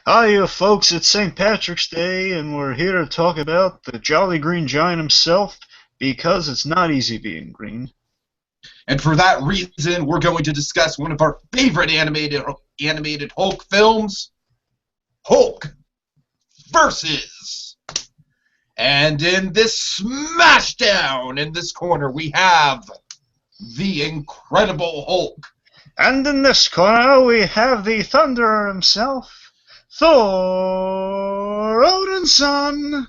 Hiya, folks, it's St. Patrick's Day, and we're here to talk about the Jolly Green Giant himself, because it's not easy being green. And for that reason, we're going to discuss one of our favorite animated Hulk films, Hulk versus. And in this smashdown in this corner, we have the Incredible Hulk. And in this corner, we have the Thunderer himself, Thor Odinson.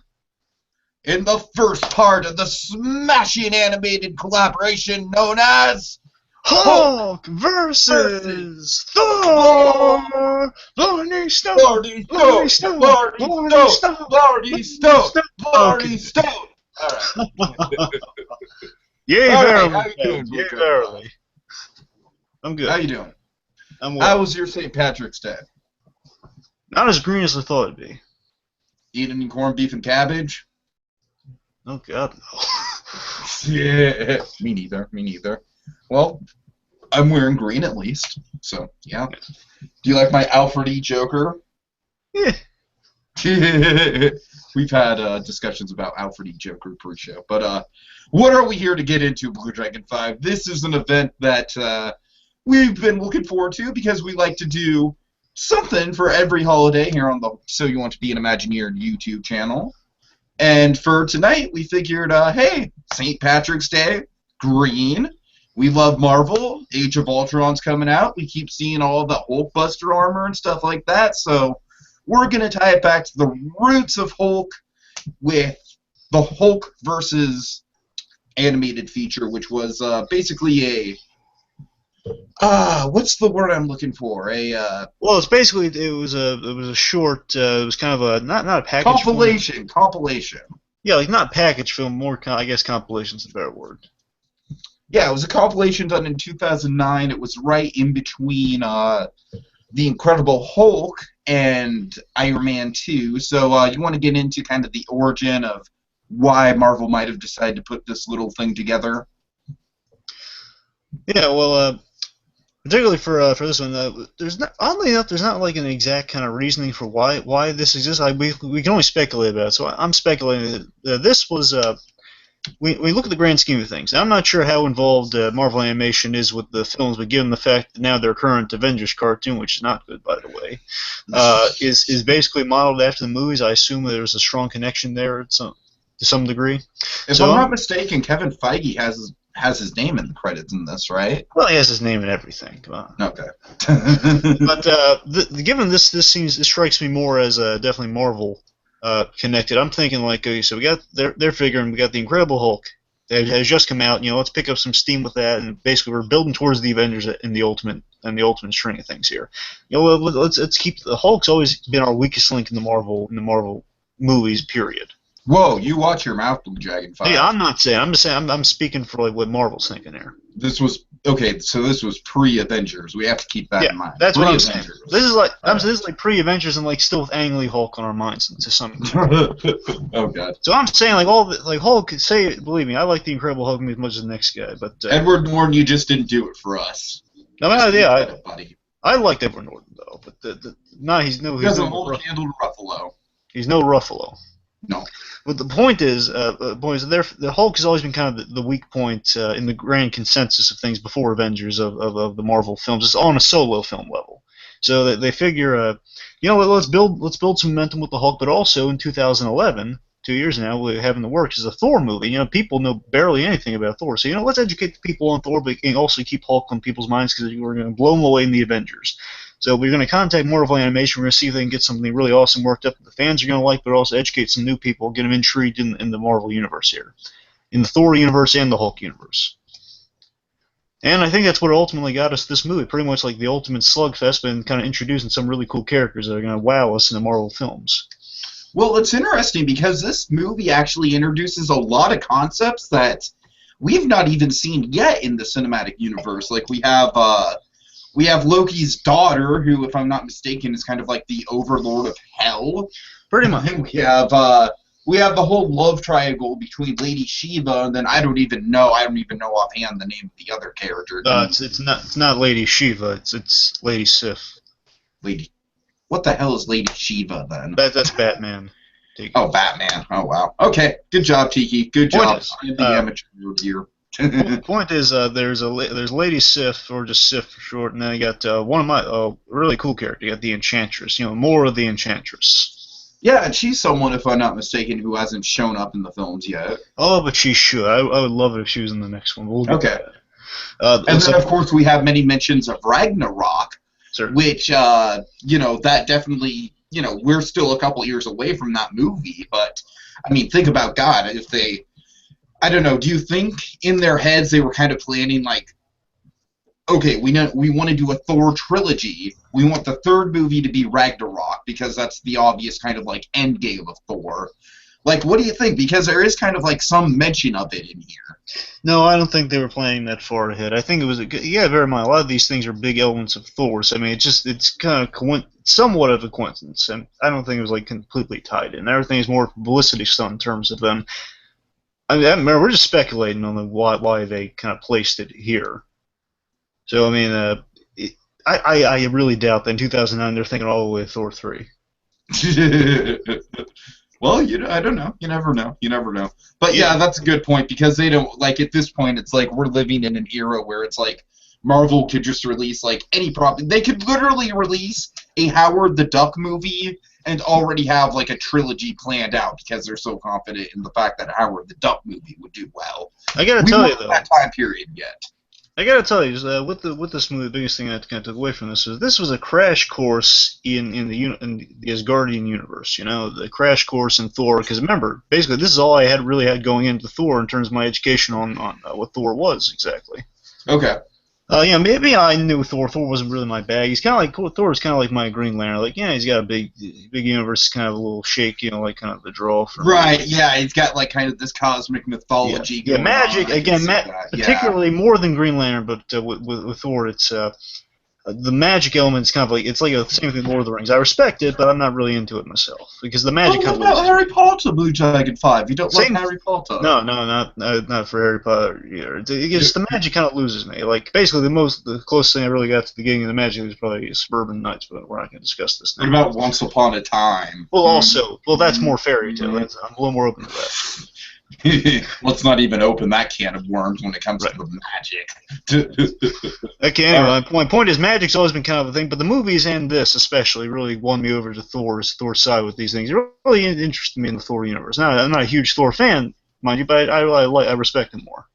In the first part of the smashing animated collaboration known as Hulk versus Thor! Barney Stone! Barney Barney Stone! Stone! Barney Stone! Barney Stone! Barney Stone! Alright. Yay, Alright, verily. how you doing, Yay, Blue verily. I'm good. How you doing? I'm How well. was your St. Patrick's Day? Not as green as I thought it'd be. Eating corned beef and cabbage? Oh God, no. Yeah, me neither. Well, I'm wearing green at least, so yeah. Do you like my Alfred E. Joker? Yeah. We've had discussions about Alfred E. Joker pre-show, but what are we here to get into, Blue Dragon 5? This is an event that we've been looking forward to because we like to do something for every holiday here on the So You Want to Be an Imagineer YouTube channel. And for tonight, we figured, hey, St. Patrick's Day, green. We love Marvel. Age of Ultron's coming out. We keep seeing all the Hulkbuster armor and stuff like that. So we're going to tie it back to the roots of Hulk with the Hulk versus animated feature, which was basically what's the word I'm looking for? Well, it's basically it was a short. It was kind of a not a package compilation. Yeah, like not package film, more I guess compilation's a better word. Yeah, it was a compilation done in 2009. It was right in between The Incredible Hulk and Iron Man 2. So you want to get into kind of the origin of why Marvel might have decided to put this little thing together? Yeah, well, particularly for this one, there's not oddly enough, there's not like an exact kind of reasoning for why this exists. We can only speculate about it. So I'm speculating that this was we look at the grand scheme of things. Now, I'm not sure how involved Marvel Animation is with the films, but given the fact that now their current Avengers cartoon, which is not good by the way, is basically modeled after the movies, I assume there's a strong connection there to some degree. If I'm not mistaken, Kevin Feige has his name in the credits in this, right? Well, he has his name and everything. Come on. Okay. But given this strikes me more as definitely Marvel connected. I'm thinking like, okay, so we got they're figuring we got the Incredible Hulk that has just come out. Let's pick up some steam with that, and basically we're building towards the Avengers in the ultimate string of things here. Let's keep the Hulk's always been our weakest link in the Marvel movies. Period. Whoa, you watch your mouth, Blue Dragon 5. Hey, I'm not saying. I'm just saying. I'm speaking for like what Marvel's thinking here. This was okay. So this was pre-Avengers. We have to keep that in mind. That's what I'm saying. This is like this is like pre-Avengers and like still with Ang Lee Hulk on our minds to some extent. Oh God. So I'm saying like Hulk. Believe me, I like the Incredible Hulk as much as the next guy. But Edward Norton, you just didn't do it for us. I liked Edward Norton though, but he's no. He doesn't hold a candle to Ruffalo. He's no Ruffalo. No. But the point is the Hulk has always been kind of the weak point in the grand consensus of things before Avengers of the Marvel films. It's on a solo film level, so they figure, let's build some momentum with the Hulk. But also in 2011, 2 years now, we have in the works is a Thor movie. People know barely anything about Thor, so let's educate the people on Thor, but also keep Hulk on people's minds because we're going to blow them away in the Avengers. So we're going to contact Marvel Animation. We're going to see if they can get something really awesome worked up that the fans are going to like, but also educate some new people, get them intrigued in the Marvel universe here, in the Thor universe and the Hulk universe. And I think that's what ultimately got us this movie, pretty much like the ultimate slugfest, but kind of introducing some really cool characters that are going to wow us in the Marvel films. Well, it's interesting because this movie actually introduces a lot of concepts that we've not even seen yet in the cinematic universe. Like we have Loki's daughter, who, if I'm not mistaken, is kind of like the overlord of hell. Pretty much. And we have the whole love triangle between Lady Shiva, and then I don't even know offhand the name of the other character. It's not Lady Shiva. It's Lady Sif. Lady. What the hell is Lady Shiva then? That's Batman. Tiki. Oh, Batman. Oh, wow. Okay. Good job, Tiki. Good Point job. is, I'm the amateur here. point is, there's Lady Sif, or just Sif for short, and then you got one of my really cool character. You got the Enchantress. More of the Enchantress. Yeah, and she's someone, if I'm not mistaken, who hasn't shown up in the films yet. Oh, but she should. I would love it if she was in the next one. We'll get Okay. to that. And then, of course, we have many mentions of Ragnarok, which, that definitely, we're still a couple years away from that movie. But, I mean, think about God. If they, I don't know, do you think in their heads they were kind of planning, like, okay, we want to do a Thor trilogy. We want the third movie to be Ragnarok, because that's the obvious kind of, like, end game of Thor. Like, what do you think? Because there is kind of, like, some mention of it in here. No, I don't think they were planning that far ahead. I think it was bear in mind, a lot of these things are big elements of Thor. So, I mean, it's kind of somewhat of a coincidence, and I don't think it was like completely tied in. Everything is more publicity stunt in terms of them. I mean, we're just speculating on why they kind of placed it here. So, I mean, I really doubt that in 2009 they're thinking all the way to Thor 3. Well, I don't know. You never know. You never know. But yeah, that's a good point, because they don't, like, at this point, it's like we're living in an era where it's like Marvel could just release, like, any property. They could literally release a Howard the Duck movie and already have, like, a trilogy planned out, because they're so confident in the fact that Howard the Duck movie would do well. I gotta tell you, though. That time period yet. I gotta tell you, with this movie, the biggest thing I kind of took away from this is this was a crash course in the Asgardian universe. The crash course in Thor. Because remember, basically, this is all I really had going into Thor in terms of my education on what Thor was exactly. Okay. Maybe I knew Thor. Thor wasn't really my bag. He's kind of like Thor is kind of like my Green Lantern. Like, he's got a big universe, kind of a little shake. Like kind of the draw from. Right. Yeah, he's got like kind of this cosmic mythology. Yeah, magic again. Particularly more than Green Lantern, but with Thor, it's the magic element is kind of like it's like the same thing with Lord of the Rings. I respect it, but I'm not really into it myself because the magic. What about Harry Potter, BlueDragonFive? You don't like Harry Potter? No, not for Harry Potter either. The magic kind of loses me. Like basically, the closest thing I really got to the beginning of the magic was probably Suburban Nights, but we're not going to discuss this now. What about Once Upon a Time? Well, that's more fairy tale. I'm a little more open to that. Let's not even open that can of worms when it comes to the magic. Okay, anyway, my point is magic's always been kind of a thing, but the movies and this especially really won me over to Thor's side with these things. It really interested me in the Thor universe. Now, I'm not a huge Thor fan, mind you, but I respect him more.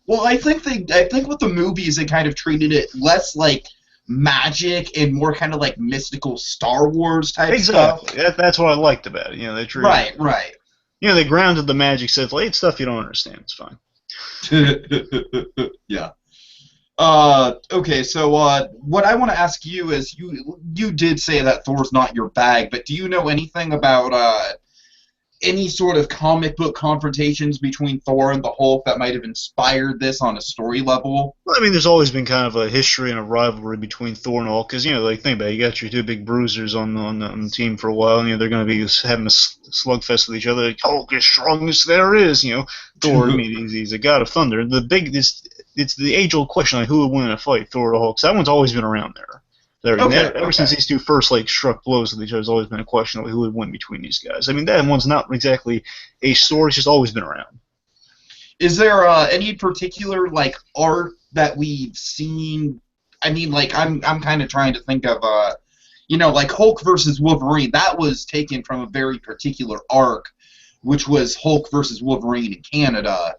Well, I think with the movies they kind of treated it less like magic and more kind of like mystical Star Wars type stuff. Exactly. That's what I liked about it. They treated right. They grounded the magic, said, well, it's stuff you don't understand. It's fine. Yeah. Okay, so what I want to ask you is, you did say that Thor's not your bag, but do you know anything about any sort of comic book confrontations between Thor and the Hulk that might have inspired this on a story level? Well, I mean, there's always been kind of a history and a rivalry between Thor and Hulk, because, like, think about it, you got your two big bruisers on the team for a while, and, they're going to be having a slugfest with each other. Like, Hulk is strongest there is, Thor, I mean, he's a god of thunder. It's the age-old question, like, who would win in a fight, Thor or Hulk? So that one's always been around there. Ever since these two first struck blows with each other, there's always been a question of who would win between these guys. I mean, that one's not exactly a story; it's just always been around. Is there any particular art that we've seen? I mean, I'm kind of trying to think of Hulk versus Wolverine. That was taken from a very particular arc, which was Hulk versus Wolverine in Canada.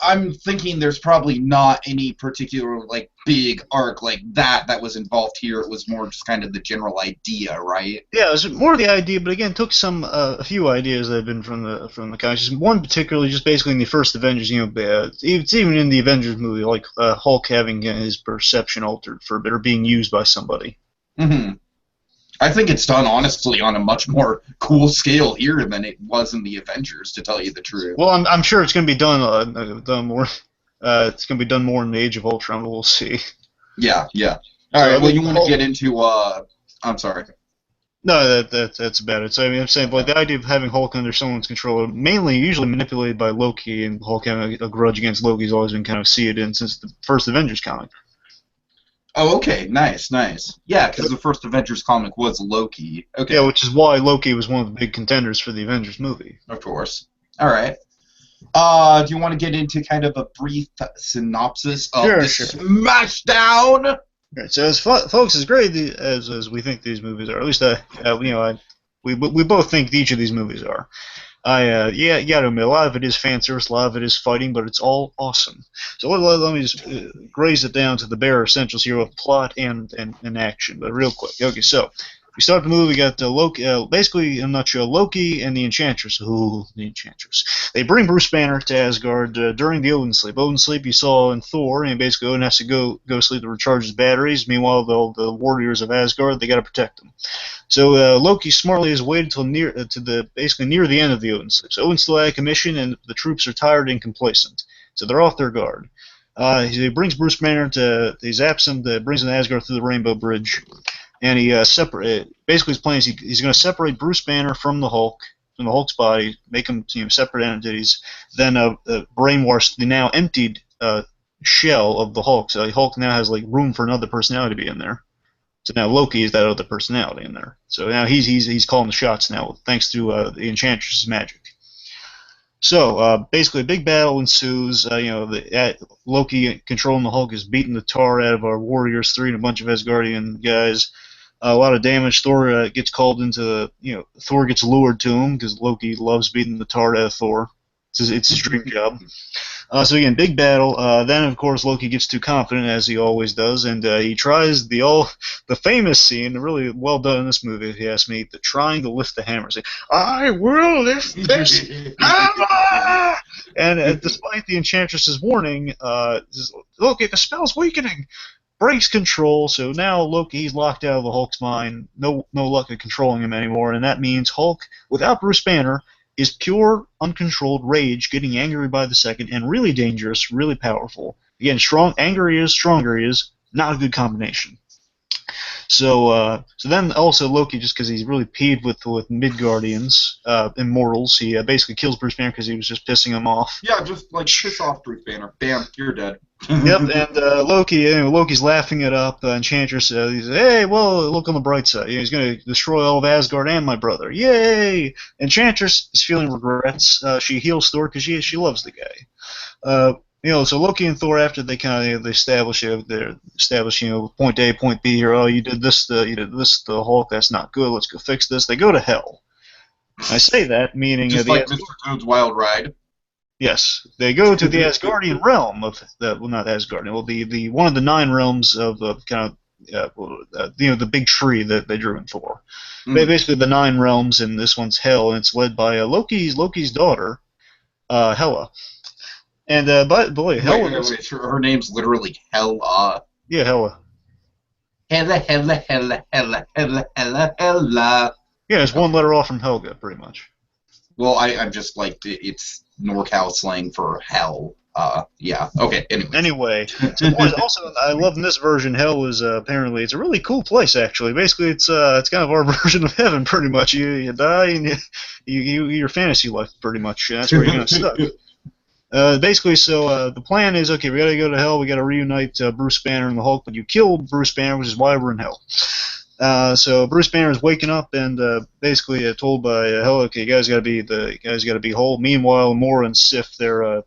I'm thinking there's probably not any particular big arc like that was involved here. It was more just kind of the general idea, right? Yeah, it was more the idea, but again, took a few ideas that had been from the comics. One particularly, just basically in the first Avengers. It's even in the Avengers movie, Hulk having his perception altered for a bit or being used by somebody. Mm-hmm. I think it's done, honestly, on a much more cool scale here than it was in the Avengers, to tell you the truth. Well, I'm sure it's going to be done more. It's going to be done more in the Age of Ultron, but we'll see. Yeah. All right. Well, you want to get into? I'm sorry. No, that's about it. So I mean, I'm saying, the idea of having Hulk under someone's control, usually manipulated by Loki, and Hulk having a grudge against Loki has always been kind of seeded in since the first Avengers comic. Oh, okay. Nice, nice. Yeah, because the first Avengers comic was Loki. Yeah, Okay, which is why Loki was one of the big contenders for the Avengers movie. of course. All right. Do you want to get into kind of a brief synopsis of Sure, the sure. Smashdown? Right, so as folks, as great as we think these movies are, at least we both think each of these movies are. Yeah, you gotta admit, a lot of it is fan service, a lot of it is fighting, but it's all awesome. So let me just graze it down to the bare essentials here of plot and action, but real quick. Okay, so we start the movie. We got Loki, basically, in a nutshell, Loki and the Enchantress. Ooh, the Enchantress. They bring Bruce Banner to Asgard during the Odin sleep. Odin sleep you saw in Thor, and basically Odin has to go sleep to recharge his batteries. Meanwhile, the warriors of Asgard, they got to protect him. So Loki smartly has waited till basically near the end of the Odin sleep. So Odin's still out of commission, and the troops are tired and complacent. So they're off their guard. He brings Bruce Banner he zaps him, brings him to Asgard through the Rainbow Bridge, and he basically his plan is he's going to separate Bruce Banner from the Hulk, from the Hulk's body, make them separate entities, then brainwash the now emptied shell of the Hulk. So Hulk now has like room for another personality to be in there. So now Loki is that other personality in there. So now he's calling the shots now, thanks to the Enchantress's magic. So basically, a big battle ensues. Loki controlling the Hulk is beating the tar out of our warriors, three and a bunch of Asgardian guys. A lot of damage. Thor gets called into. Thor gets lured to him because Loki loves beating the tar out of Thor. It's his dream job. So again, big battle. Then of course Loki gets too confident, as he always does, and he tries the famous scene, really well done in this movie, if you ask me, trying to lift the hammer. Saying, "I will lift this hammer!" And despite the Enchantress's warning, Loki, the spell's weakening. Breaks control, so now Loki's locked out of the Hulk's mind. No luck at controlling him anymore, and that means Hulk, without Bruce Banner, is pure, uncontrolled rage, getting angry by the second, and really dangerous, really powerful. Again, angry he is, stronger he is, not a good combination. So then also Loki, just because he's really peeved with Midgardians, immortals, he basically kills Bruce Banner because he was just pissing him off. Yeah, just like piss off Bruce Banner. Bam, you're dead. Yep, and Loki's laughing it up. Enchantress, he says, "Hey, well, look on the bright side. He's going to destroy all of Asgard and my brother. Yay!" Enchantress is feeling regrets. She heals Thor because she loves the guy. So Loki and Thor, after they kind of establish point A, point B here. Oh, you did this to the Hulk. That's not good. Let's go fix this. They go to hell. I say that meaning just like Mr. Toad's Wild Ride. Yes, they go to the Asgardian realm of not Asgardian. Well, the one of the 9 realms of the big tree that they drew in Thor. Basically, the 9 realms, and this one's hell, and it's led by Loki's daughter, Hela. And boy, Hela. Wait, her name's literally Hela. Yeah, Hela. Hela. Yeah, it's one letter off from Helga, pretty much. Well, I'm just like, it's NorCal slang for hell. Yeah. Okay. Anyway, so boys, also I love in this version, hell is apparently it's a really cool place. Actually, basically it's kind of our version of heaven, pretty much. You die and your fantasy life, pretty much. That's where you're gonna stuck. Basically, so the plan is, okay, we gotta go to hell. We gotta reunite Bruce Banner and the Hulk, but you kill Bruce Banner, which is why we're in hell. So Bruce Banner is waking up and basically told by Hela, okay, you guys got to be whole. Meanwhile, Mora and Sif, they're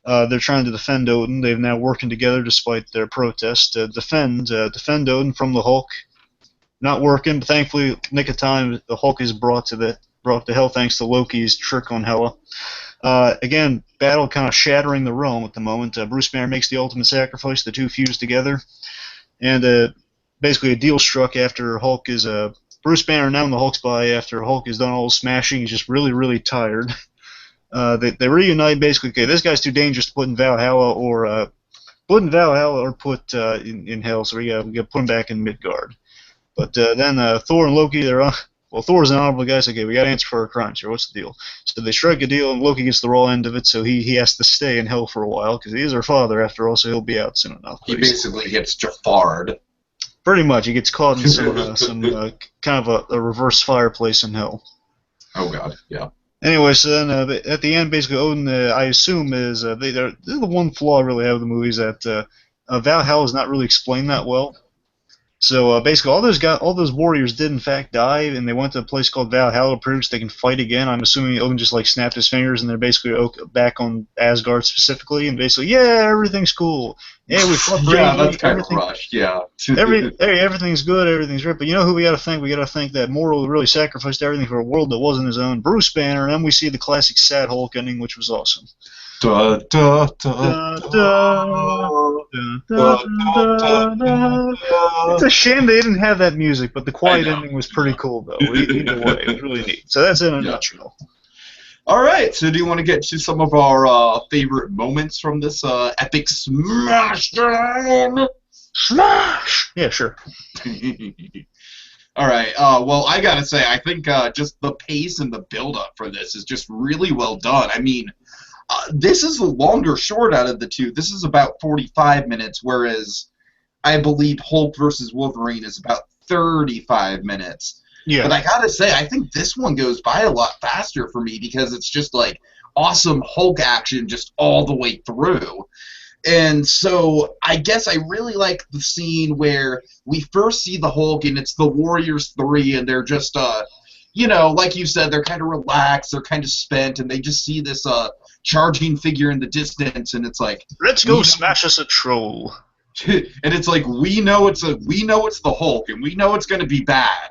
trying to defend Odin. They've now working together despite their protest to defend Odin from the Hulk. Not working, but thankfully, nick of time, the Hulk is brought to hell thanks to Loki's trick on Hela. Again, battle kind of shattering the realm at the moment. Bruce Banner makes the ultimate sacrifice. The two fuse together, and basically a deal struck after Hulk is Bruce Banner now in the Hulk's body after Hulk has done all his smashing. He's just really, really tired. They reunite basically. Okay, this guy's too dangerous to put in Valhalla or put in hell, so we got to put him back in Midgard. But then Thor and Loki, Thor's an honorable guy. So okay, we got to answer for our crimes here. What's the deal? So they strike a deal, and Loki gets the raw end of it. So he has to stay in hell for a while because he is our father after all. So he'll be out soon enough. He basically gets Jafar'd. Pretty much, he gets caught in some kind of a reverse fireplace in hell. Oh God, yeah. Anyway, so then at the end, basically Odin, I assume, is they're the one flaw I really have with the movie is that Valhalla is not really explained that well. So basically, all those warriors did in fact die, and they went to a place called Valhalla to prove they can fight again. I'm assuming Odin just like snapped his fingers, and they're basically back on Asgard specifically, and basically, yeah, everything's cool. Yeah, we fought Yeah, bravely. that's kind of rushed. Yeah. Everything's good. Everything's great. But you know who we got to thank? We got to thank that Mortal really sacrificed everything for a world that wasn't his own. Bruce Banner, and then we see the classic sad Hulk ending, which was awesome. Da, da, Da, da, da, da, da, da. It's a shame they didn't have that music, but the quiet ending was pretty cool, though. Either way, it was really neat. So that's it in a nutshell. All right, so do you want to get to some of our favorite moments from this epic smash down? Smash! Yeah, sure. All right, well, I gotta say, I think just the pace and the build-up for this is just really well done. I mean, this is a longer short out of the two. This is about 45 minutes, whereas I believe Hulk versus Wolverine is about 35 minutes. Yeah. But I gotta say, I think this one goes by a lot faster for me because it's just like awesome Hulk action just all the way through. And so I guess I really like the scene where we first see the Hulk and it's the Warriors 3 and they're just, you know, like you said, they're kind of relaxed, they're kind of spent, and they just see this charging figure in the distance, and it's like, let's go smash us a troll. And it's like, we know it's the Hulk, and we know it's going to be bad.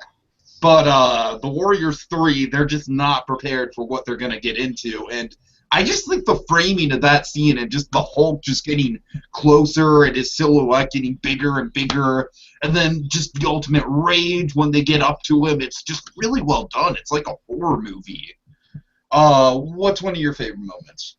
But the Warriors 3, they're just not prepared for what they're going to get into. And I just think the framing of that scene and just the Hulk just getting closer and his silhouette getting bigger and bigger, and then just the ultimate rage when they get up to him, it's just really well done. It's like a horror movie. What's one of your favorite moments?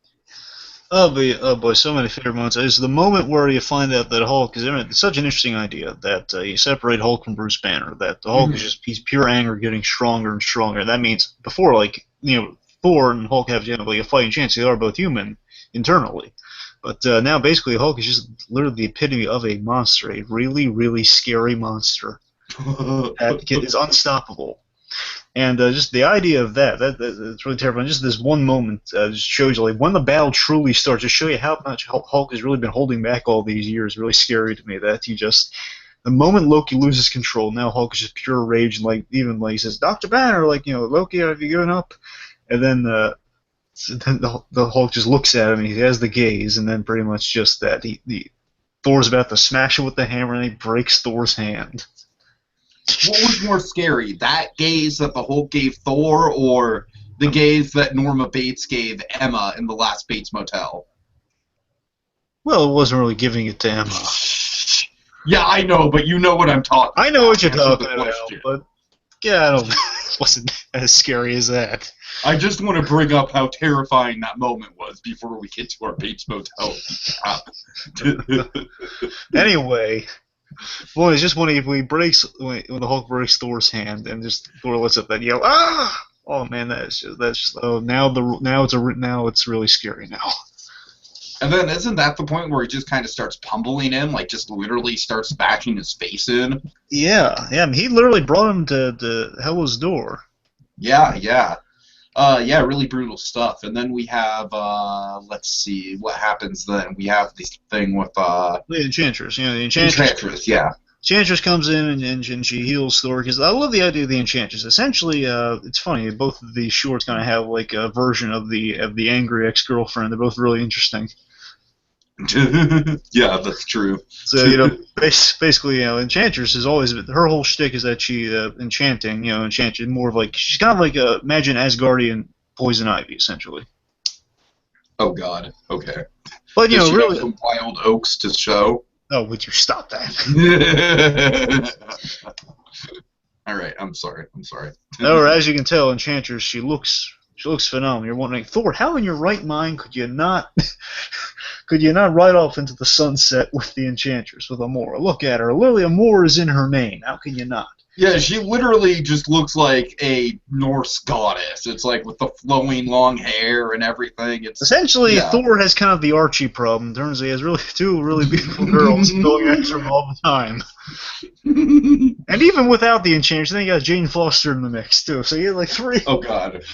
Oh boy, so many favorite moments. It's the moment where you find out that Hulk is. It's such an interesting idea that you separate Hulk from Bruce Banner. That the Hulk is he's pure anger, getting stronger and stronger. That means before, like, you know, Thor and Hulk have generally a fighting chance. They are both human internally, but now basically Hulk is just literally the epitome of a monster, a really, really scary monster that is unstoppable. And just the idea of that's really terrifying. Just this one moment just shows you, like, when the battle truly starts, to show you how much Hulk has really been holding back all these years. Really scary to me that he just, the moment Loki loses control, now Hulk is just pure rage, and like even like he says, Dr. Banner, like, you know, Loki, have you given up? And then the Hulk just looks at him, and he has the gaze, and then pretty much just that Thor's about to smash it with the hammer, and he breaks Thor's hand. What was more scary, that gaze that the Hulk gave Thor, or the gaze that Norma Bates gave Emma in the last Bates Motel? Well, it wasn't really giving it to Emma. Yeah, I know, but you know what I'm talking about. I know what you're talking about, but yeah, I don't. It wasn't as scary as that. I just want to bring up how terrifying that moment was before we get to our Bates Motel. Anyway. Boy, it's just when when the Hulk breaks Thor's hand, and just Thor lets up that yell, ah! Oh man, that's just now it's really scary now. And then isn't that the point where he just kind of starts pummeling him, like just literally starts bashing his face in? Yeah. I mean, he literally brought him to Hela's door. Yeah. Really brutal stuff. And then we have, let's see, what happens then? We have this thing with, the Enchantress. You know, the Enchantress, yeah. Enchantress comes in and she heals Thor, because I love the idea of the Enchantress. Essentially, it's funny, both of these shorts kind of have like a version of the angry ex-girlfriend. They're both really interesting. Yeah, that's true. So, you know, basically, you know, Enchantress is always, her whole shtick is that she enchanting more of like, she's kind of like imagine Asgardian Poison Ivy, essentially. Oh God, okay. But you Does know, she really, have some wild oaks to show. Oh, would you stop that? All right, I'm sorry. Or as you can tell, Enchantress, she looks phenomenal. You're wondering, Thor, how in your right mind could you not ride off into the sunset with the Enchantress, with Amora? Look at her. Literally, Amora is in her name. How can you not? Yeah, she literally just looks like a Norse goddess. It's like with the flowing long hair and everything. It's essentially, yeah. Thor has kind of the Archie problem. Turns out he has two really beautiful girls going after him all the time. And even without the Enchantress, then you got Jane Foster in the mix too. So you had like three. Oh God.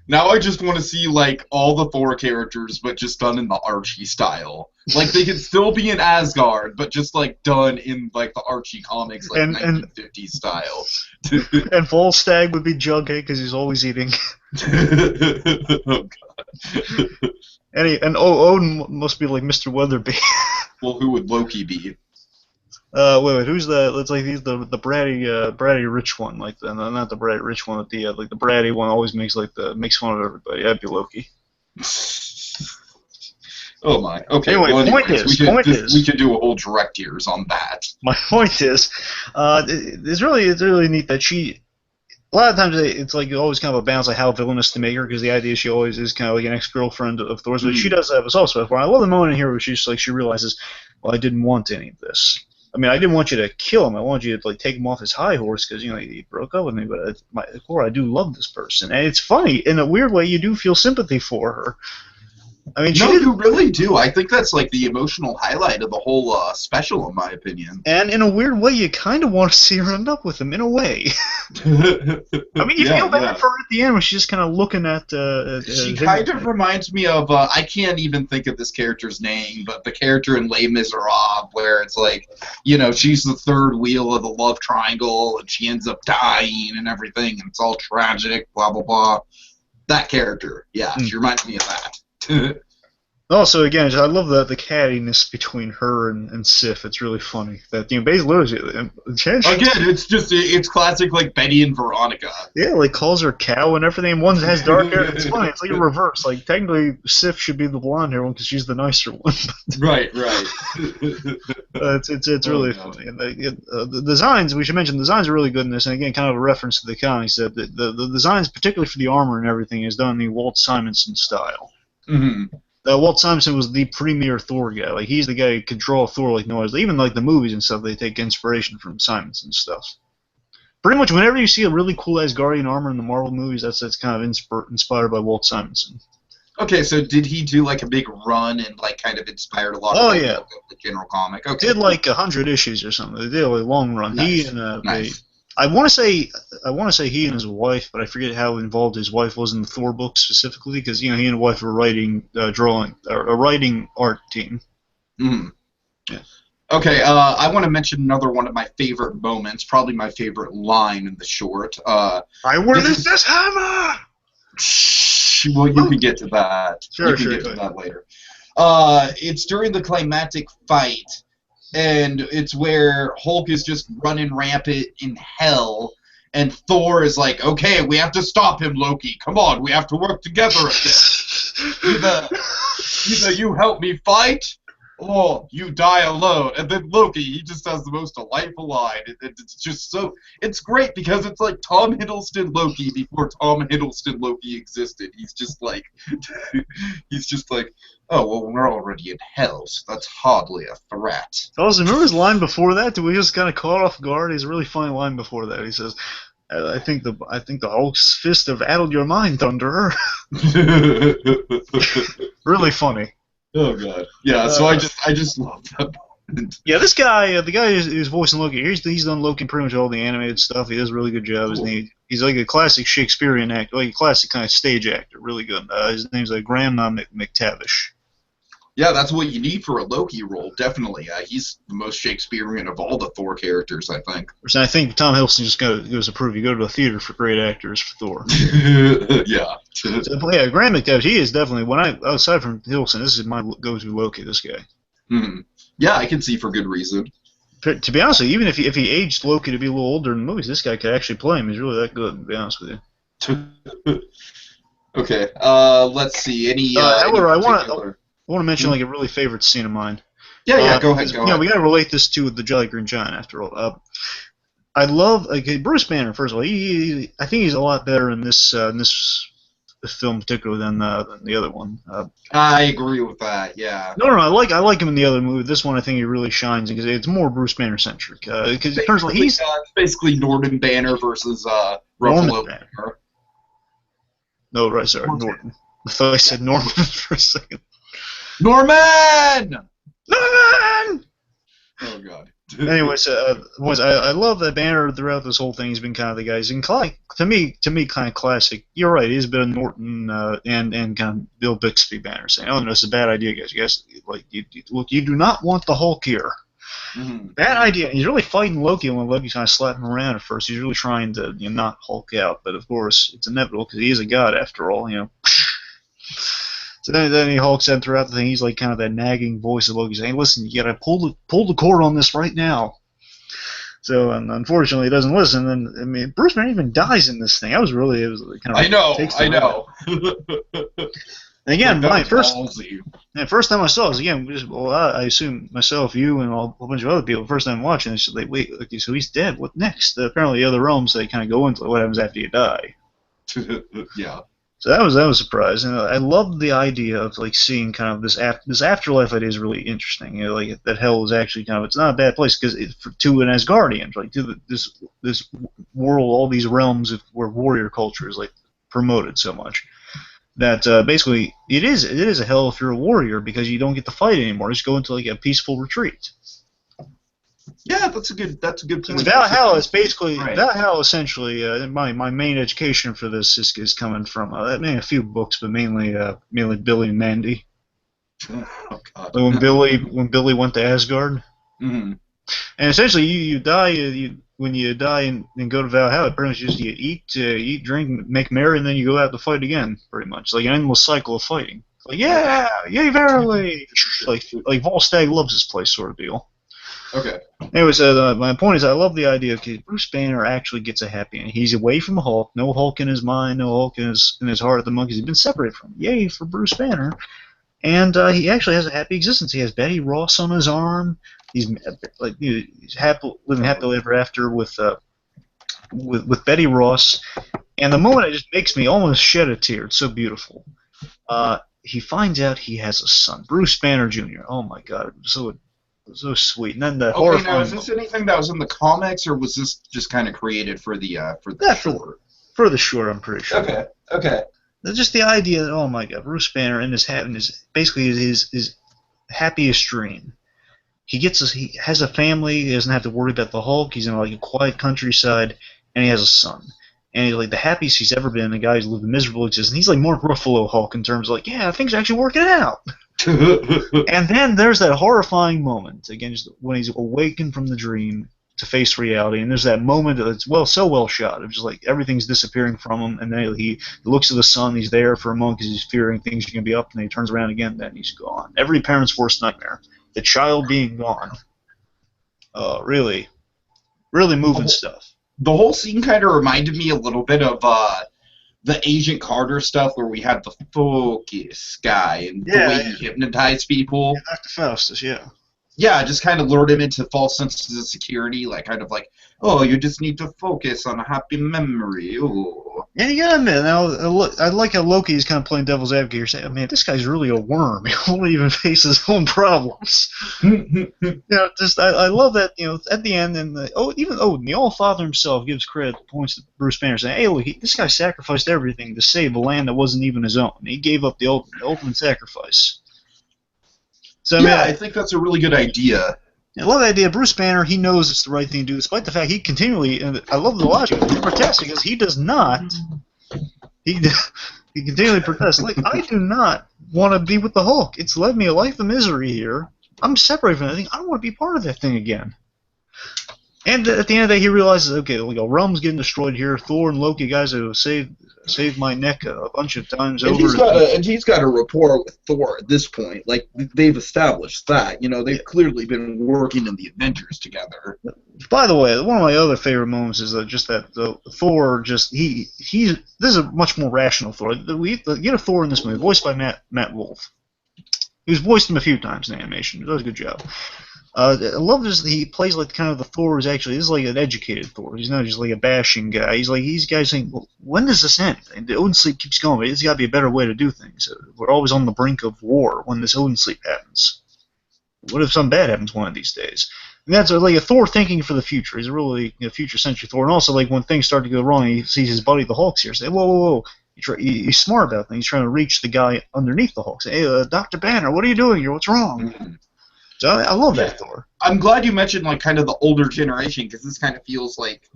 Now I just want to see like all the Thor characters, but just done in the Archie style. Like they could still be in Asgard, but just like done in like the Archie comics, like And 1950s style. and Volstagg would be Jughead because he's always eating. Oh, And Odin must be like Mr. Weatherby. well, who would Loki be? Wait, who's the? It's like he's the bratty rich one, like not the bratty rich one, but the like the bratty one always makes fun of everybody. That'd be Loki. Oh my. Okay. Anyway, well, point is, we could do a whole direct years on that. My point is, it's really neat that she. A lot of times it's like always kind of a balance, like how villainous to make her, because the idea she always is kind of like an ex-girlfriend of Thor's, but she does have a soft spot for her. I love the moment in here where she realizes, well, I didn't want any of this. I mean, I didn't want you to kill him. I wanted you to like take him off his high horse because he broke up with me. But at core, I do love this person, and it's funny in a weird way. You do feel sympathy for her. I mean, you really do. I think that's like the emotional highlight of the whole special, in my opinion. And in a weird way, you kind of want to see her end up with him, in a way. I mean, you feel bad for her at the end when she's just kind of looking at. She kind of reminds me of I can't even think of this character's name, but the character in Les Miserables, where it's like, she's the third wheel of the love triangle, and she ends up dying and everything, and it's all tragic, blah blah blah. That character, yeah, she reminds me of that. Also, again, I love the cattiness between her and Sif. It's really funny that basically again, it's classic like Betty and Veronica. Yeah, like calls her cow and everything. One has dark hair. It's funny. It's like a reverse. Like technically, Sif should be the blonde hair one because she's the nicer one. Right. It's really funny. And the designs, we should mention, the designs are really good in this. And again, kind of a reference to the comics that the designs, particularly for the armor and everything, is done in the Walt Simonson style. Mm-hmm. Walt Simonson was the premier Thor guy. Like he's the guy who could draw Thor like no other. Even like the movies and stuff, they take inspiration from Simonson stuff. Pretty much whenever you see a really cool Asgardian armor in the Marvel movies, that's kind of inspired by Walt Simonson. Okay, so did he do like a big run and like kind of inspired a lot of the general comic? Okay, did like 100 issues or something. They did a long run. Nice. He and nice. I want to say he and his wife, but I forget how involved his wife was in the Thor book specifically, because he and his wife were writing, a writing art team. Mm-hmm. Yeah. Okay, I want to mention another one of my favorite moments, probably my favorite line in the short. I witnessed this hammer. Well, you can get to that. Sure, you can get to that later. It's during the climactic fight. And it's where Hulk is just running rampant in hell, and Thor is like, okay, we have to stop him, Loki. Come on, we have to work together again. Either you help me fight, or you die alone. And then Loki, he just has the most delightful line. It's just so... It's great because it's like Tom Hiddleston Loki before Tom Hiddleston Loki existed. He's just like... Oh, well, we're already in hell, so that's hardly a threat. Also, remember his line before that? Did we just kind of caught off guard? He's a really funny line before that. He says, I think the Hulk's fist have addled your mind, Thunderer. Really funny. Oh god. Yeah, so I just love that moment. Yeah, this guy, the guy who's voicing Loki, he's done Loki in pretty much all the animated stuff. He does a really good job. Cool. He's like a classic Shakespearean actor, like a classic kind of stage actor. Really good. His name's like Graham McTavish. Yeah, that's what you need for a Loki role, definitely. He's the most Shakespearean of all the Thor characters, I think. I think Tom Hiddleston just goes to prove you go to a theater for great actors for Thor. Yeah. Yeah, Graham McTavish, he is definitely, aside from Hiddleston, this is my go-to Loki, this guy. Mm-hmm. Yeah, I can see for good reason. To be honest with you, even if he aged Loki to be a little older in the movies, this guy could actually play him. He's really that good, to be honest with you. Okay, let's see. I want to mention like a really favorite scene of mine. Yeah, go ahead. We got to relate this to the Jolly Green Giant after all. I love Bruce Banner. First of all, I think he's a lot better in this film, particularly than the other one. I agree with that. Yeah. No, I like him in the other movie. This one, I think he really shines because it's more Bruce Banner centric. Because he's basically Norman Banner versus Ruffalo Banner. No, right, sorry, Norton. I thought I said Norman for a second. Norman! Oh, God. Anyways, I love that Banner throughout this whole thing. He's been kind of the guys, and to me, kind of classic. You're right. He's been Norton and kind of Bill Bixby Banner saying, "Oh no, it's a bad idea, guys. You guys like look, you do not want the Hulk here. Bad idea." He's really fighting Loki when Loki's kind of slapping him around at first. He's really trying to not Hulk out, but of course it's inevitable because he is a god after all. So then he hulks in throughout the thing. He's like kind of that nagging voice of Loki saying, "Listen, you gotta pull the cord on this right now." So unfortunately, he doesn't listen. And I mean, Bruce Banner even dies in this thing. It was kind of. I know. And again, Like, first time I saw it was again. I assume myself, you, and a whole bunch of other people. First time watching, it's like, wait, okay, so he's dead. What next? Apparently, the other realms they kind of go into what happens after you die. Yeah. So that was a surprise, and I loved the idea of like seeing kind of this afterlife idea is really interesting. Like that hell is actually kind of it's not a bad place because to an Asgardian, like to this world, all these realms where warrior culture is like promoted so much that basically it is a hell if you're a warrior because you don't get to fight anymore. You just go into like a peaceful retreat. Yeah, that's a good point. Valhalla is basically Valhalla. Essentially, my main education for this is coming from a few books, but mainly Billy and Mandy. Oh God! When Billy went to Asgard, and essentially you die when you die and go to Valhalla. Pretty much just you eat, drink, make merry, and then you go out to fight again. Pretty much like an endless cycle of fighting. Like yay verily, like Volstagg loves this place sort of deal. Okay. Anyways, my point is I love the idea of Bruce Banner actually gets a happy ending. He's away from Hulk, no Hulk in his mind, no Hulk in his heart at the monkeys. He's been separated from him. Yay for Bruce Banner. And he actually has a happy existence. He has Betty Ross on his arm. He's living happily ever after with Betty Ross. And the moment it just makes me almost shed a tear. It's so beautiful. He finds out he has a son, Bruce Banner Jr. Oh my God, so sweet. And then the horrifying. Now, is this anything that was in the comics, or was this just kind of created for the short? For the short, I'm pretty sure. Okay. Just the idea that oh my God, Bruce Banner in his basically his happiest dream. He has a family. He doesn't have to worry about the Hulk. He's in like a quiet countryside, and he has a son. And he's like the happiest he's ever been. The guy who's lived a miserable existence. He's like more Ruffalo Hulk in terms of like, yeah, things are actually working out. And then there's that horrifying moment again, just when he's awakened from the dream to face reality. And there's that moment that's so well shot. It's just like everything's disappearing from him, and then he looks at the sun. He's there for a moment because he's fearing things are gonna be up, and then he turns around again. Then he's gone. Every parent's worst nightmare: the child being gone. Really moving stuff. The whole scene kind of reminded me a little bit of the Agent Carter stuff where we had the focus guy and the way he hypnotized people. Yeah, Dr. Faustus, yeah. Yeah, just kind of lured him into false senses of security, like kind of like, oh, you just need to focus on a happy memory. Ooh. Yeah, you gotta admit, now, I like how Loki is kind of playing devil's advocate here, saying, man, this guy's really a worm. He won't even face his own problems. I love that, at the end, and even Odin, the All-Father himself, gives credit, points to Bruce Banner, saying, hey, look, this guy sacrificed everything to save a land that wasn't even his own. He gave up the ultimate sacrifice. So, I think that's a really good idea. I love the idea. Bruce Banner, he knows it's the right thing to do, despite the fact he continually, and I love the logic, he protests because he does not, he continually protests, like, I do not want to be with the Hulk. It's led me a life of misery here. I'm separated from that thing. I don't want to be part of that thing again. And at the end of the day, he realizes, okay, a realm's getting destroyed here. Thor and Loki, guys who saved my neck a bunch of times over. He's got a rapport with Thor at this point. Like, they've established that. They've clearly been working in the Avengers together. By the way, one of my other favorite moments is just that Thor this is a much more rational Thor. We get a Thor in this movie, voiced by Matt Wolf. He's voiced him a few times in animation. He does a good job. I love this. He plays like kind of the Thor is actually. This is like an educated Thor. He's not just like a bashing guy. He's guys saying, well, when does this end? And the Odin sleep keeps going, but there's got to be a better way to do things. We're always on the brink of war when this Odin sleep happens. What if something bad happens one of these days? And that's like a Thor thinking for the future. He's a really future century Thor. And also like when things start to go wrong, he sees his buddy the Hulk's here. Say, whoa. He's smart about things. He's trying to reach the guy underneath the Hulk. Say, hey, Dr. Banner, what are you doing here? What's wrong? Mm-hmm. So I love Yeah. that Thor. I'm glad you mentioned like kind of the older generation because this kind of feels like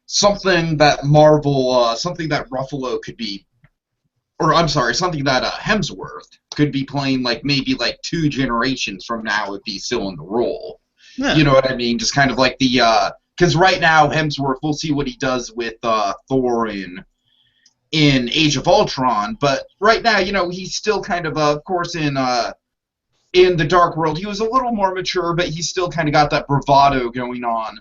something that Marvel, something that Ruffalo could be, or I'm sorry, something that Hemsworth could be playing like maybe like 2 generations from now if he's still in the role. Yeah. You know what I mean? Just kind of like the because right now Hemsworth, we'll see what he does with Thor in Age of Ultron, but right now, you know, he's still kind of course, in the Dark World, he was a little more mature, but he's still kind of got that bravado going on.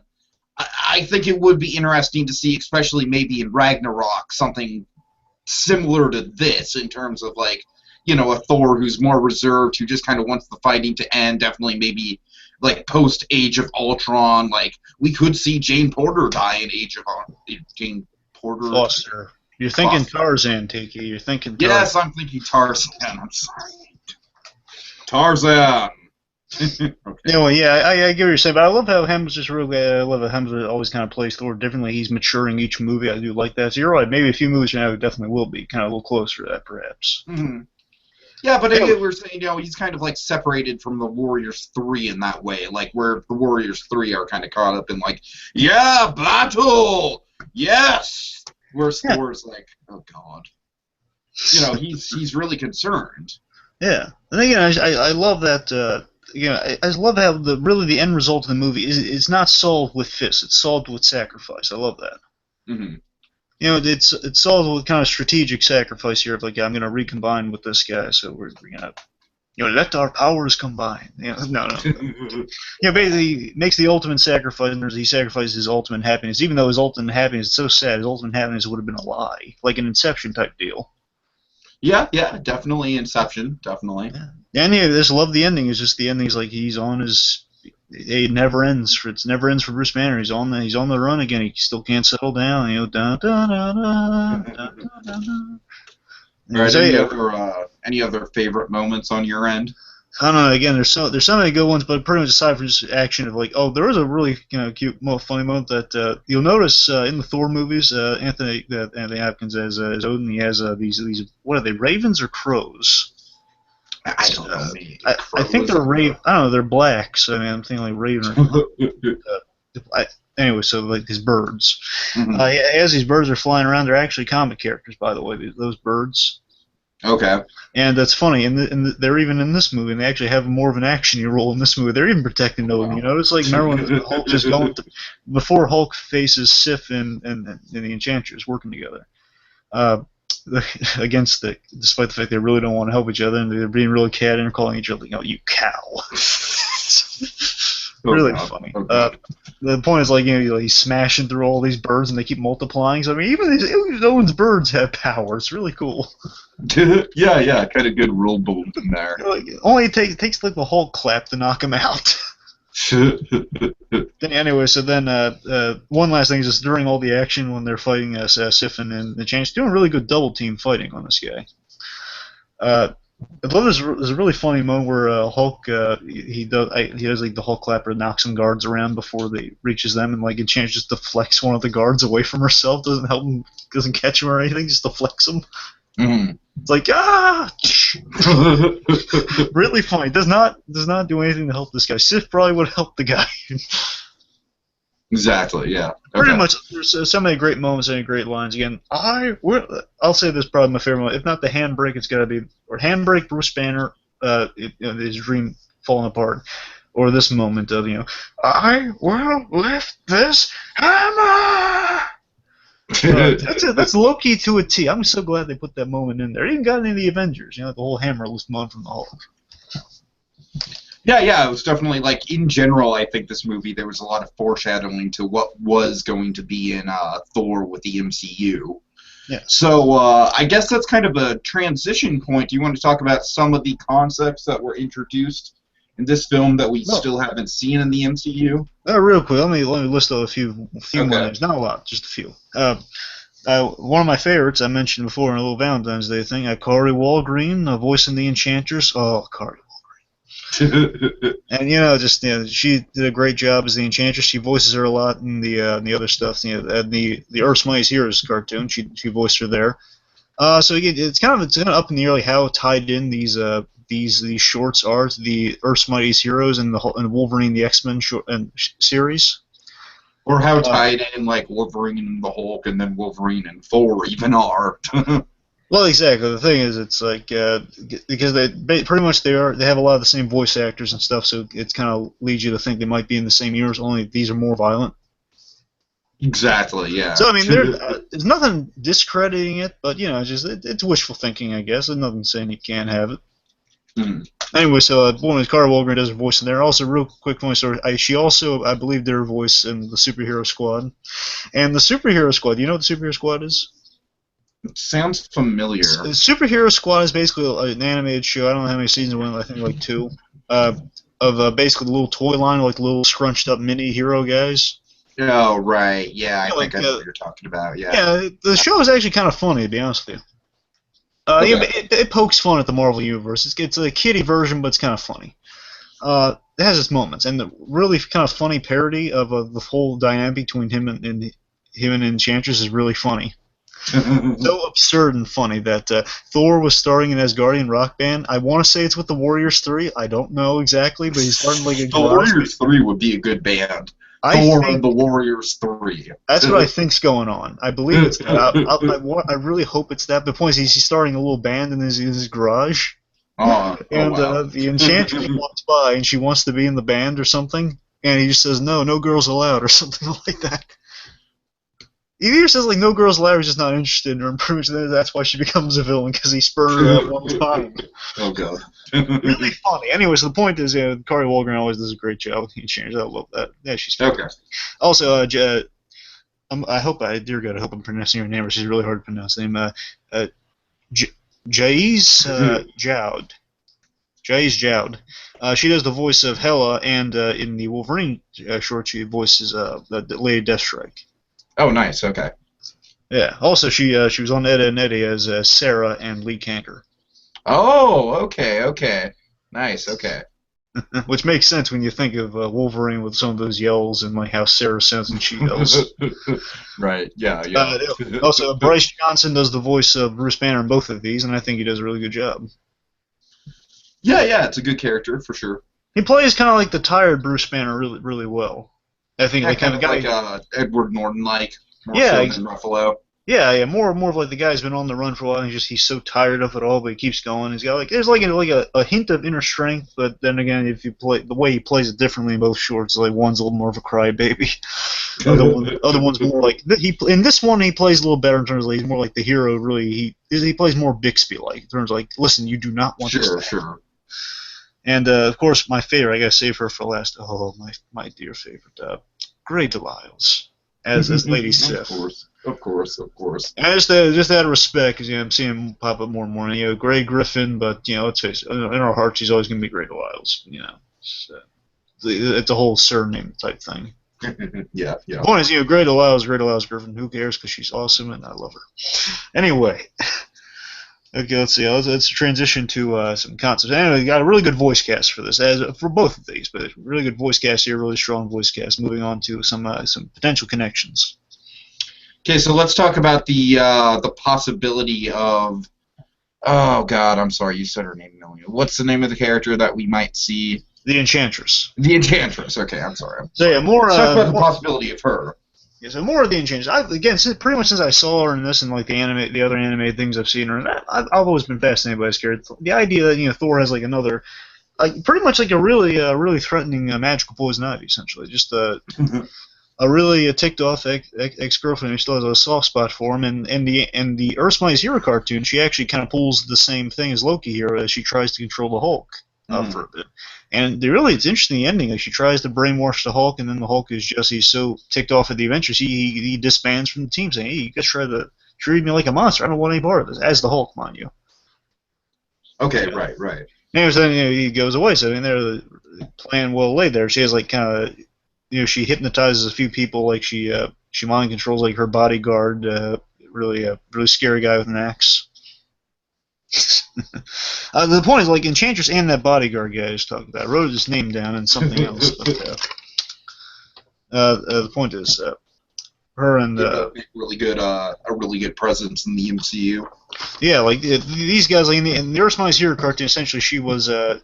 I think it would be interesting to see, especially maybe in Ragnarok, something similar to this in terms of like, you know, a Thor who's more reserved, who just kind of wants the fighting to end. Definitely, maybe like post Age of Ultron, like we could see Jane Porter die in Jane Porter. Foster. You're thinking Tarzan, Tiki. You're thinking Tarzan. Yes, I'm thinking Tarzan. I'm sorry. Tarzan. Okay. Anyway, yeah, I get what you're saying, but I love how I love how Hemsworth always kind of plays Thor differently. He's maturing each movie. I do like that. So you're right. Maybe a few movies from now, it definitely will be kind of a little closer to that, perhaps. Mm-hmm. Yeah, but again, we're saying, you know, he's kind of like separated from the Warriors 3 in that way, like where the Warriors 3 are kind of caught up in like, yeah, battle, yes. Whereas Thor's like, oh god, you know, he's really concerned. Yeah, and again, I love that. I love how the end result of the movie is not solved with fists. It's solved with sacrifice. I love that. Mm-hmm. You know, it's solved with kind of strategic sacrifice here. Of like, I'm going to recombine with this guy, so we're gonna, you know, let our powers combine. You know, no. You know, basically, he makes the ultimate sacrifice. He sacrifices his ultimate happiness, even though his ultimate happiness is so sad. His ultimate happiness would have been a lie, like an Inception type deal. Yeah, definitely Inception, definitely. Yeah. And I just love the ending. It's just the ending is like he's on his. It never ends. It never ends for Bruce Banner. He's on the run again. He still can't settle down. You know, dun, dun, dun, dun, dun, dun, dun. All right. Any other favorite moments on your end? I don't know. Again, there's so many good ones, but pretty much aside from just action of like, there was a really cute, funny moment that you'll notice in the Thor movies. Anthony Hopkins as Odin. He has these what are they, ravens or crows? I don't know. I think they're raven. I don't know. They're black, so I mean, I'm thinking like raven. Anyway, so like these birds. Mm-hmm. As these birds are flying around, they're actually comic characters, by the way. Those birds. Okay. And that's funny, and they're even in this movie, and they actually have more of an action role in this movie. They're even protecting Odin. You know, it's like remember when Hulk just before Hulk faces Sif and the Enchantress working together. Despite the fact they really don't want to help each other, and they're being really catty and calling each other, you cow. Really funny. The point is, like, he's smashing through all these birds, and they keep multiplying. So I mean, even Owen's birds have power. It's really cool. yeah, kind of good rule bullet in there. Only it takes like the Hulk clap to knock him out. Anyway, so then one last thing is just during all the action when they're fighting Sif and the Change, doing really good double team fighting on this guy. I love there's a really funny moment where Hulk he does like the Hulk clapper, knocks some guards around before they reaches them, and like Enchantress just deflects one of the guards away from herself, doesn't catch him or anything, just deflects him. Mm-hmm. It's like really funny. Does not do anything to help this guy. Sif probably would help the guy. Exactly. Yeah. Okay. Pretty much. There's so many great moments and great lines. Again, I'll say this probably my favorite moment. If not the handbrake, it's got to be handbrake. Bruce Banner, his dream falling apart, or this moment of I will lift this hammer. That's low key to a T. I'm so glad they put that moment in there. It even got into the Avengers. The whole hammer lift moment from the Hulk. Yeah, it was definitely, like, in general, I think this movie, there was a lot of foreshadowing to what was going to be in Thor with the MCU. Yeah. So I guess that's kind of a transition point. Do you want to talk about some of the concepts that were introduced in this film that we still haven't seen in the MCU? Real quick, let me list a few names. Not a lot, just a few. One of my favorites I mentioned before in a little Valentine's Day thing, Kari Walgreen, voicing the Enchantress. Oh, Kari Walgreen. And she did a great job as the Enchantress. She voices her a lot in the other stuff. The Earth's Mightiest Heroes cartoon. She voiced her there. So again, it's kind of up in the air like how tied in these these shorts are the Earth's Mightiest Heroes and and Wolverine the X-Men series. Or how tied in like Wolverine and the Hulk, and then Wolverine and Thor even are. Well, exactly. The thing is, it's like because pretty much they have a lot of the same voice actors and stuff, so it's kind of leads you to think they might be in the same universe. Only these are more violent. Exactly. Yeah. So I mean, there's nothing discrediting it, but it's wishful thinking, I guess. There's nothing saying you can't have it. Anyway, so Cara Walgren does her voice in there. Also, real quick point story. She also, I believe, did her voice in the Superhero Squad. And the Superhero Squad, do you know what the Superhero Squad is? It sounds familiar. The Superhero Squad is basically an animated show. I don't know how many seasons it went. I think like 2. Of basically the little toy line, like little scrunched up mini hero guys. Oh, right. Yeah, I think I know what you're talking about. Yeah. Yeah, the show is actually kind of funny, to be honest with you. It pokes fun at the Marvel Universe. It's a kiddie version, but it's kind of funny. It has its moments, and the really kind of funny parody of the whole dynamic between him and Enchantress is really funny. So absurd and funny that Thor was starting an Asgardian rock band. I want to say it's with the Warriors 3. I don't know exactly, but he's starting like a The Warriors 3 would be a good band. Thor and the Warriors 3. That's what I think's going on. I believe it's that. I really hope it's that. The point is he's starting a little band in his garage. Wow. The Enchantress walks by and she wants to be in the band or something, and he just says no girls allowed or something like that. He either says like no girls allowed, he's just not interested in her, and pretty much that's why she becomes a villain because he spurned her at one time. Oh god. Really funny. Anyway, so the point is, Cara Walgren always does a great job with the Enchantress. I love that. Yeah, she's funny. Okay. Also, I hope dear God, I hope I'm pronouncing her name. She's really hard to pronounce. Name Jaiz Joud. Jaiz Joud. She does the voice of Hela, and in the Wolverine short, she voices the Lady Deathstrike. Oh, nice. Okay. Yeah. Also, she was on Ed, Edd n Eddy as Sarah and Lee Kanker. Oh, okay. Nice. Okay. Which makes sense when you think of Wolverine with some of those yells and like how Sarah sounds when she yells. Right. Yeah. Also, Bryce Johnson does the voice of Bruce Banner in both of these, and I think he does a really good job. Yeah. It's a good character for sure. He plays kind of like the tired Bruce Banner really, really well. I think they kind of like Edward Norton, like more so than Ruffalo. Yeah, more of like the guy's been on the run for a while, and he's so tired of it all, but he keeps going. He's got there's a hint of inner strength, but then again, if you play the way he plays it differently in both shorts, like one's a little more of a crybaby, other one's more like in this one he plays a little better in terms of he's more like the hero. Really, he plays more Bixby like in terms of like, listen, you do not want this to happen. Sure. And of course, my favorite, I gotta save her for last. Oh, my dear favorite, Grey Delisle, as Lady Sif. Of course. And just out of respect, because I'm seeing him pop up more and more. Grey Griffin, but let's face it, in our hearts, she's always gonna be Grey Delisle. It's a whole surname type thing. Yeah. The point is, Grey Delisle Griffin. Who cares? Because she's awesome and I love her. Anyway. Okay, let's see. Let's transition to some concepts. Anyway, got a really good voice cast for this, for both of these, but really good voice cast here, really strong voice cast. Moving on to some potential connections. Okay, so let's talk about the possibility of. Oh God, I'm sorry, you said her name. What's the name of the character that we might see? The Enchantress. The Enchantress. Okay, I'm sorry. So yeah, let's talk about the possibility of her. Yeah, so more of the Enchantress. Pretty much since I saw her in this and like the other animated things I've seen her in, I've always been fascinated by this character. The idea that Thor has like another, pretty much like a really threatening magical poison ivy, essentially, just a really ticked off ex-girlfriend who still has a soft spot for him. And the Earth's Mightiest Hero cartoon, she actually kind of pulls the same thing as Loki here, as she tries to control the Hulk for a bit. And it's interesting, the ending. Like, she tries to brainwash the Hulk, and then the Hulk is he's so ticked off at the Avengers, he disbands from the team, saying, hey, you guys try to treat me like a monster. I don't want any part of this. As the Hulk, mind you. Okay, right. Anyways, then he goes away. So they're the plan well laid there. She has she hypnotizes a few people. Like she mind controls like her bodyguard, really scary guy with an axe. The point is, like, Enchantress and that bodyguard guy I was talking about. I wrote his name down and something else. But, the point is, her and They both make really good a really good presence in the MCU. yeah, like these guys, like in the Earth's Mightiest Hero cartoon, essentially she was one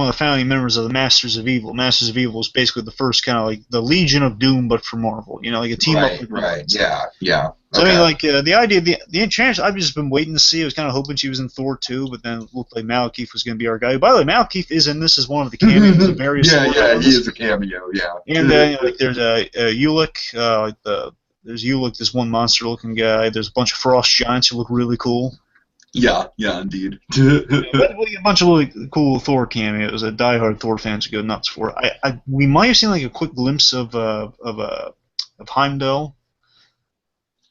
of the founding members of the Masters of Evil. Masters of Evil was basically the first kind of like the Legion of Doom, but for Marvel. You know, like a team up. Right. Yeah. So Okay. I mean, like the idea, the Enchantress, I've just been waiting to see. I was kind of hoping she was in Thor 2, but then it looked like Malekith was going to be our guy. By the way, Malekith is in this as one of the cameos of various. Yeah, he is a cameo. Yeah. And like there's Ulick, there's Ulick, this one monster-looking guy. There's a bunch of frost giants who look really cool. Yeah, indeed. A bunch of really cool Thor cameos that diehard Thor fans go nuts for. We might have seen like a quick glimpse of Heimdall.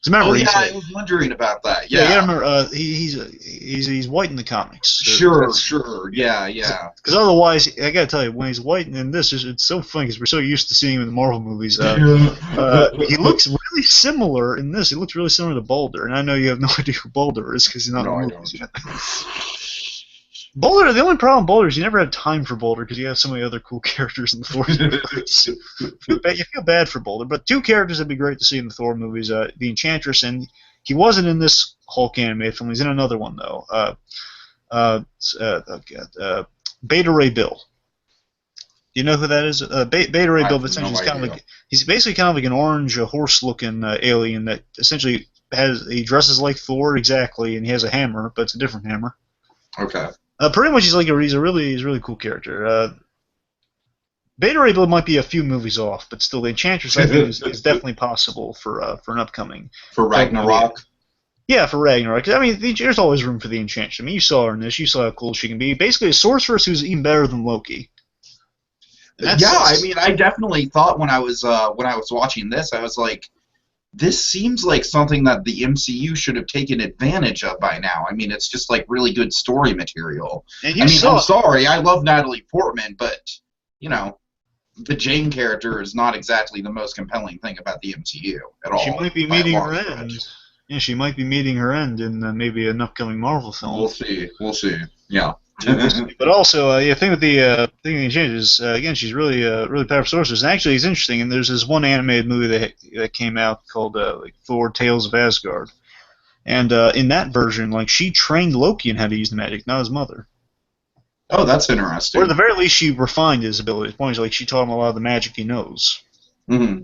Remember, I was wondering about that. Yeah, you gotta remember, he's white in the comics. So sure, yeah. Because otherwise, I gotta tell you, when he's white in this, it's so funny because we're so used to seeing him in the Marvel movies. He looks really similar in this. He looks really similar to Boulder, and I know you have no idea who Boulder is because he's not in the movies yet. Boulder, the only problem with Boulder is you never had time for Boulder because you have so many other cool characters in the Thor movies. You feel bad for Boulder, but two characters that'd be great to see in the Thor movies: the Enchantress, and he wasn't in this Hulk animated film. He's in another one though. Beta Ray Bill. Do you know who that is? Beta Ray Bill, he's basically kind of like an orange horse-looking alien that essentially he dresses like Thor exactly, and he has a hammer, but it's a different hammer. Okay. Pretty much, he's a really cool character. Beta Ray Bill might be a few movies off, but still, the Enchantress I think is definitely possible for an upcoming. For Ragnarok. Yeah, for Ragnarok. I mean, there's always room for the Enchantress. I mean, you saw her in this. You saw how cool she can be. Basically, a sorceress who's even better than Loki. I mean, I definitely thought when I was watching this, I was like, this seems like something that the MCU should have taken advantage of by now. I mean, it's just like really good story material. I'm sorry, I love Natalie Portman, but you know, the Jane character is not exactly the most compelling thing about the MCU at all. She might be meeting her end. Yeah, she might be meeting her end in maybe an upcoming Marvel film. We'll see. Yeah. But also, thing with the Enchantress, again, she's really powerful sorceress. And actually, it's interesting. And there's this one animated movie that came out called like Thor: Tales of Asgard. And in that version, like she trained Loki in how to use the magic, not his mother. Oh, that's interesting. Or at the very least, she refined his abilities. Point is, like she taught him a lot of the magic he knows. Mm-hmm.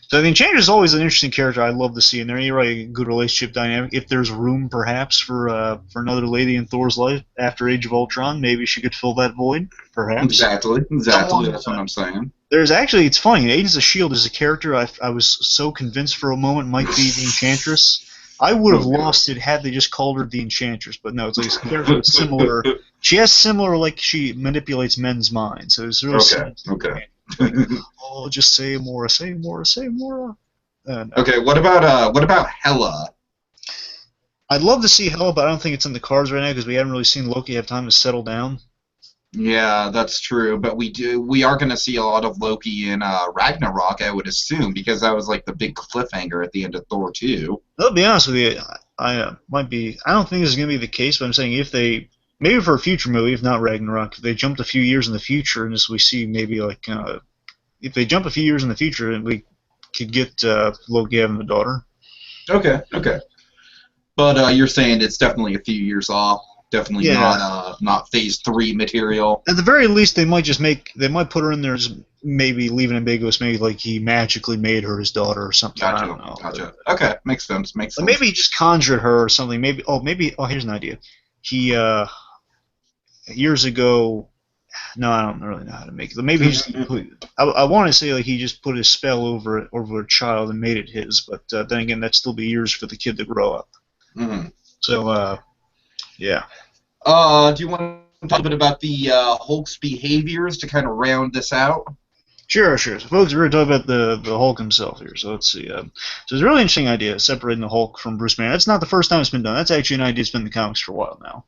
So the Enchantress is always an interesting character I love to see in there. You're right, a good relationship dynamic. If there's room, perhaps, for another lady in Thor's life after Age of Ultron, maybe she could fill that void, perhaps. Exactly. That's what I'm saying. There's actually, it's funny, Agents of S.H.I.E.L.D. is a character I was so convinced for a moment might be the Enchantress. I would have lost it had they just called her the Enchantress, but no, it's like a character with similar. She has similar, like she manipulates men's minds, so it's really okay. Oh, just say more. No. Okay, what about Hela? I'd love to see Hela, but I don't think it's in the cards right now because we haven't really seen Loki have time to settle down. Yeah, that's true, but we are going to see a lot of Loki in Ragnarok, I would assume, because that was like the big cliffhanger at the end of Thor 2. I'll be honest with you, I don't think this is going to be the case, but I'm saying if they, maybe for a future movie, if not Ragnarok, if they jumped a few years in the future, and as we see maybe like, if they jump a few years in the future, and we could get Loki having a daughter. Okay. But you're saying it's definitely a few years off. Definitely not Phase 3 material. At the very least, they might put her in there as maybe leaving ambiguous, maybe like he magically made her his daughter or something. Gotcha, I don't know. Gotcha. Okay, makes sense. Maybe he just conjured her or something. Here's an idea. He years ago. No, I don't really know how to make it. Maybe he just. I want to say like he just put his spell over a child and made it his, but then again, that'd still be years for the kid to grow up. Mm-hmm. So. Yeah. Do you want to talk a bit about the Hulk's behaviors to kind of round this out? Sure. So, folks, we're going to talk about the Hulk himself here. So, let's see. So, it's a really interesting idea, separating the Hulk from Bruce Banner. That's not the first time it's been done. That's actually an idea that's been in the comics for a while now.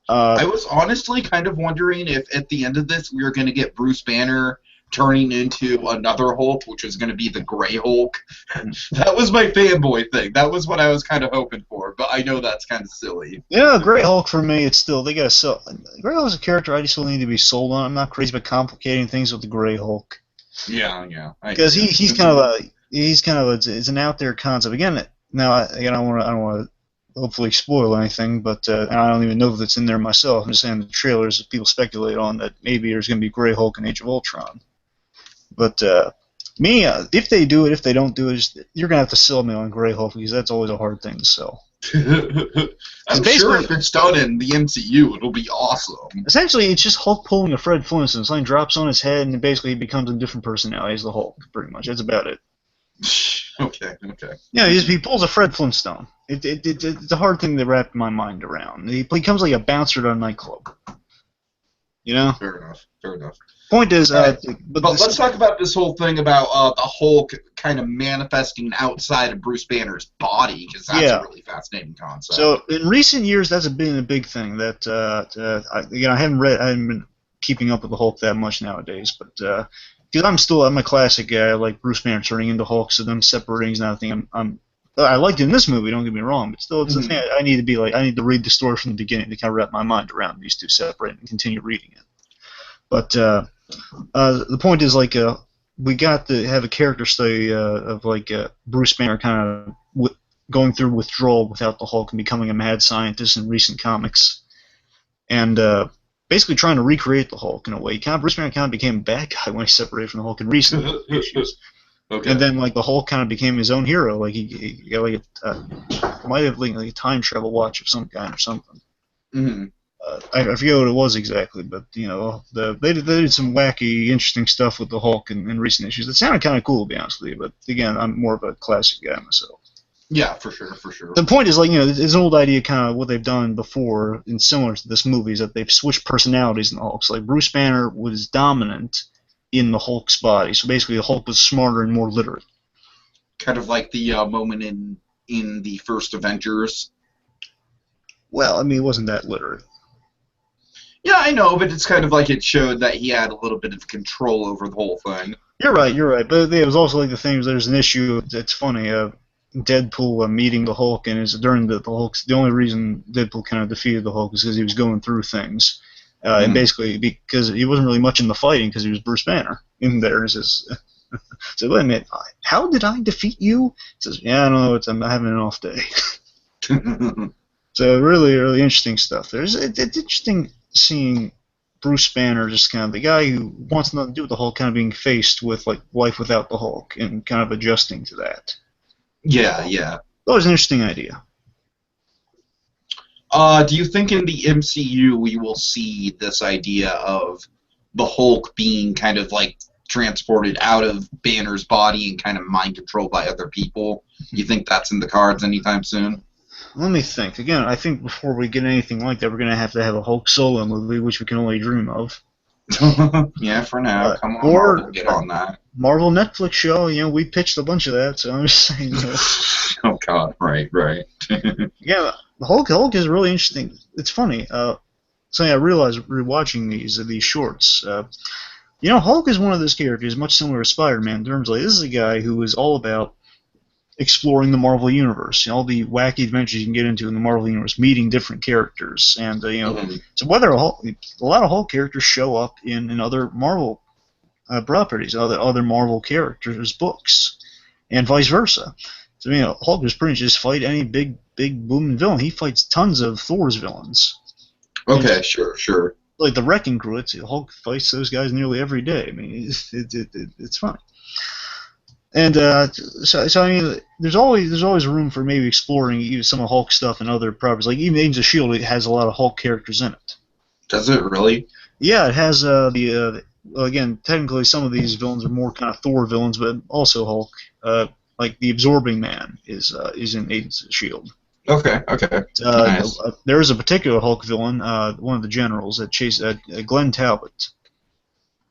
I was honestly kind of wondering if at the end of this we were going to get Bruce Banner turning into another Hulk, which is going to be the Gray Hulk. That was my fanboy thing. That was what I was kind of hoping for, but I know that's kind of silly. Yeah, Gray Hulk for me, it's still, they got to sell. Gray Hulk is a character I just still need to be sold on. I'm not crazy about complicating things with the Gray Hulk. Yeah. Because he's kind of he's kind of it's an out there concept. Again, now I don't want to hopefully spoil anything, but and I don't even know if it's in there myself. I'm just saying the trailers people speculate on that maybe there's going to be Grey Hulk in Age of Ultron. But if they do it, if they don't do it, you're going to have to sell me on Grey Hulk because that's always a hard thing to sell. I'm sure if it's done in the MCU, it'll be awesome. Essentially, it's just Hulk pulling a Fred Flintstone. Something drops on his head, and basically he becomes a different personality as the Hulk, pretty much. That's about it. Okay. Yeah, he pulls a Fred Flintstone. It's a hard thing to wrap my mind around. He becomes like a bouncer at a nightclub. You know? Fair enough. Point is, but let's talk about this whole thing about the Hulk kind of manifesting outside of Bruce Banner's body, because that's a really fascinating concept. So in recent years, that's been a big thing. That I haven't been keeping up with the Hulk that much nowadays, but because I'm a classic guy. I like Bruce Banner turning into Hulk, so them separating is not a thing. I liked it in this movie. Don't get me wrong, but still, it's a thing. I need to read the story from the beginning to kind of wrap my mind around these two separate and continue reading it. But the point is, like, we got to have a character study of like Bruce Banner kind of going through withdrawal without the Hulk and becoming a mad scientist in recent comics, and basically trying to recreate the Hulk in a way. Bruce Banner kind of became a bad guy when he separated from the Hulk in recent issues. Okay. And then, like, the Hulk kind of became his own hero. Like, he got like might have like a time travel watch of some kind or something. Mm-hmm. I forget what it was exactly, but they did some wacky, interesting stuff with the Hulk in recent issues. It sounded kind of cool, to be honest with you. But again, I'm more of a classic guy myself. Yeah, for sure. The point is, like, it's an old idea, kind of what they've done before, and similar to this movie, is that they've switched personalities in the Hulk. So, like, Bruce Banner was dominant in the Hulk's body, so basically the Hulk was smarter and more literate. Kind of like the moment in the first Avengers. Well, I mean, it wasn't that literate. Yeah, I know, but it's kind of like it showed that he had a little bit of control over the whole thing. You're right. But it was also like the thing, there's an issue, it's funny, Deadpool meeting the Hulk, and it's during the Hulk's, the only reason Deadpool kind of defeated the Hulk is because he was going through things. And basically, because he wasn't really much in the fighting because he was Bruce Banner in there. He says, so wait a minute, how did I defeat you? He says, yeah, I don't know, I'm having an off day. So really, really interesting stuff. It's interesting seeing Bruce Banner, just kind of the guy who wants nothing to do with the Hulk, kind of being faced with like life without the Hulk and kind of adjusting to that. Yeah. That was an interesting idea. Do you think in the MCU we will see this idea of the Hulk being kind of like transported out of Banner's body and kind of mind controlled by other people? You think that's in the cards anytime soon? Let me think. Again, I think before we get anything like that, we're going to have a Hulk solo movie, which we can only dream of. Yeah, for now. Come on, or Marvel, get on that. Marvel Netflix show, we pitched a bunch of that, so I'm just saying. Oh, God, right. Yeah, Hulk is really interesting. It's funny. Something I realized rewatching these shorts. Hulk is one of those characters much similar to Spider-Man in terms of, like, this is a guy who is all about exploring the Marvel Universe, all the wacky adventures you can get into in the Marvel Universe, meeting different characters, and so whether a lot of Hulk characters show up in other Marvel properties, other Marvel characters' books, and vice versa. So Hulk is pretty much just fight any big booming villain. He fights tons of Thor's villains. Okay, sure. Like the Wrecking Crew, Hulk fights those guys nearly every day. I mean, it's funny. And so I mean, there's always room for maybe exploring some of Hulk stuff and other properties. Like even Agents of S.H.I.E.L.D. It has a lot of Hulk characters in it. Does it really? Yeah, it has again, technically some of these villains are more kind of Thor villains, but also Hulk. Like the Absorbing Man is in Agents of S.H.I.E.L.D. Okay. Nice. There is a particular Hulk villain, one of the generals that chases Glenn Talbot.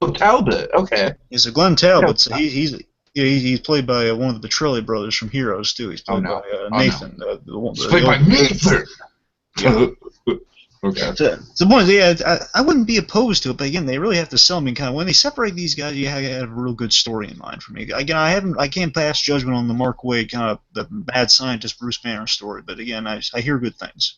Oh, Talbot. Okay. Yeah, so Glenn Talbot. So he's played by one of the Petrelli brothers from Heroes too. He's played by Nathan. He's played by Nathan. Yeah. Okay. So the point is, I wouldn't be opposed to it, but again, they really have to sell me kind of when they separate these guys. You have to have a real good story in mind for me. Again, I can't pass judgment on the Mark Waid kind of the mad scientist Bruce Banner story, but again, I hear good things.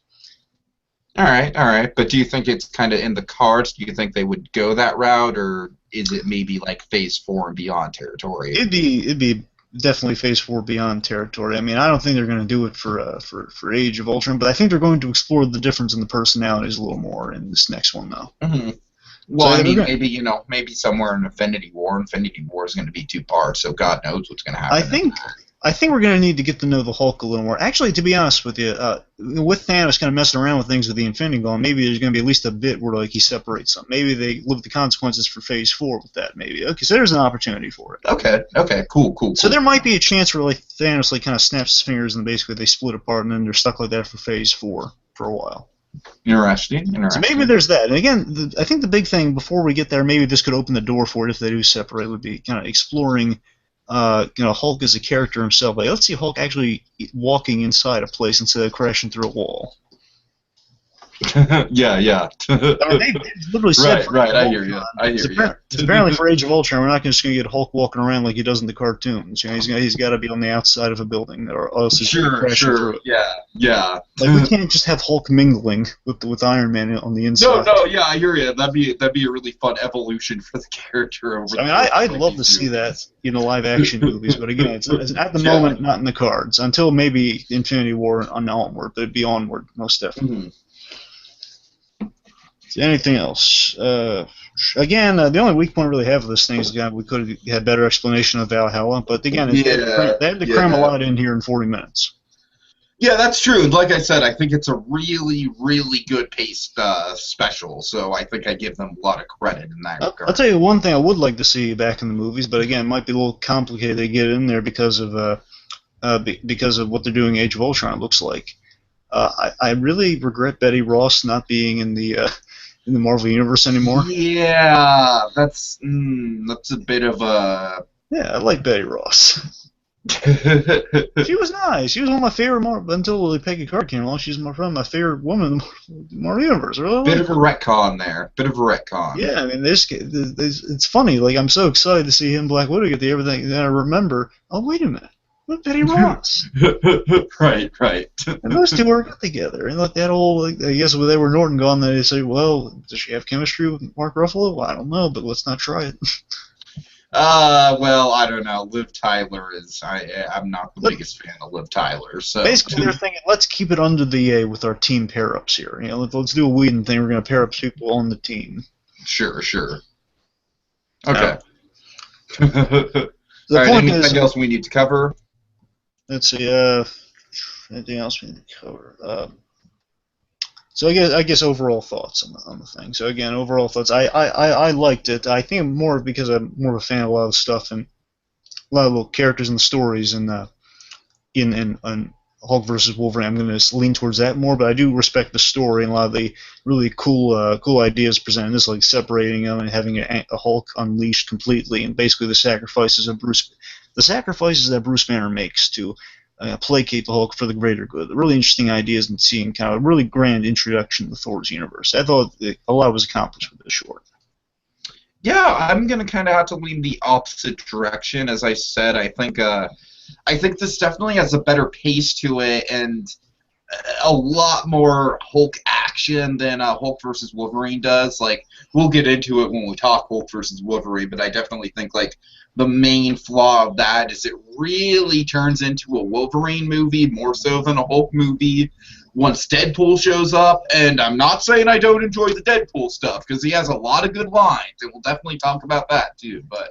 All right. But do you think it's kind of in the cards? Do you think they would go that route, or is it maybe like Phase 4 and beyond territory? It'd be definitely Phase 4 Beyond territory. I mean, I don't think they're going to do it for Age of Ultron, but I think they're going to explore the difference in the personalities a little more in this next one, though. Mm-hmm. Well, So I yeah, mean, maybe maybe somewhere in Infinity War. Infinity War is going to be 2 parts, so God knows what's going to happen. I think we're going to need to get to know the Hulk a little more. Actually, to be honest with you, with Thanos kind of messing around with things with the Infinity Gauntlet, maybe there's going to be at least a bit where like he separates them. Maybe they live with the consequences for Phase 4 with that. Maybe okay, so there's an opportunity for it. Okay, cool. So there might be a chance where like Thanos like kind of snaps his fingers and basically they split apart and then they're stuck like that for Phase 4 for a while. Interesting. So maybe there's that. And again, I think the big thing before we get there, maybe this could open the door for it if they do separate, would be kind of exploring Hulk as a character himself. Like, let's see Hulk actually walking inside a place instead of crashing through a wall. yeah. They literally said right. I hear you. Apparently, for Age of Ultron, we're not just going to get Hulk walking around like he does in the cartoons. You know, he's got to be on the outside of a building, or else he's crashing through it. Yeah. Like we can't just have Hulk mingling with Iron Man on the inside. No, yeah, I hear you. That'd be a really fun evolution for the character. I'd love to see that in the live action movies, but again, it's at the moment not in the cards until maybe Infinity War and onward. But it'd be onward, most definitely. Mm-hmm. Anything else? Again, the only weak point I really have of this thing is we could have had better explanation of Valhalla, but again, they had to cram a lot in here in 40 minutes. Yeah, that's true. Like I said, I think it's a really, really good paced special, so I think I give them a lot of credit in that regard. I'll tell you one thing I would like to see back in the movies, but again, it might be a little complicated to get in there because of what they're doing Age of Ultron, it looks like. I really regret Betty Ross not being in the Marvel Universe anymore. Yeah, that's a bit of a... Yeah, I like Betty Ross. She was nice. She was one of my favorite until Peggy Carter came along. She's my favorite woman in the Marvel Universe. Really bit of a retcon there. Yeah, I mean, it's funny. Like, I'm so excited to see him and Black Widow get the everything. Then I remember, oh, wait a minute. What Betty Ross? Right. And those two are good together. And like that whole, I guess when they were Norton gone, they say, well, does she have chemistry with Mark Ruffalo? Well, I don't know, but let's not try it. Well, I don't know. Liv Tyler is... I'm not the biggest fan of Liv Tyler, so... Basically, they're thinking, let's keep it under the with our team pair-ups here. You know, let's do a Whedon thing. We're going to pair up people on the team. Sure. Okay. The All right, point anything else we need to cover? Let's see. Anything else we need to cover? So I guess overall thoughts on the thing. So again, overall thoughts. I liked it. I think more because I'm more of a fan of a lot of the stuff and a lot of little characters and the stories and in Hulk versus Wolverine. I'm going to lean towards that more, but I do respect the story and a lot of the really cool ideas presented. This, like separating them and having a Hulk unleashed completely, and basically the sacrifices that Bruce Banner makes to placate the Hulk for the greater good. The really interesting ideas and seeing kind of a really grand introduction to Thor's universe. I thought a lot was accomplished with this short. Yeah, I'm going to kind of have to lean the opposite direction. As I said, I think this definitely has a better pace to it and a lot more Hulk action than Hulk versus Wolverine does. Like, we'll get into it when we talk Hulk versus Wolverine, but I definitely think, like, the main flaw of that is it really turns into a Wolverine movie more so than a Hulk movie once Deadpool shows up. And I'm not saying I don't enjoy the Deadpool stuff, because he has a lot of good lines, and we'll definitely talk about that too. But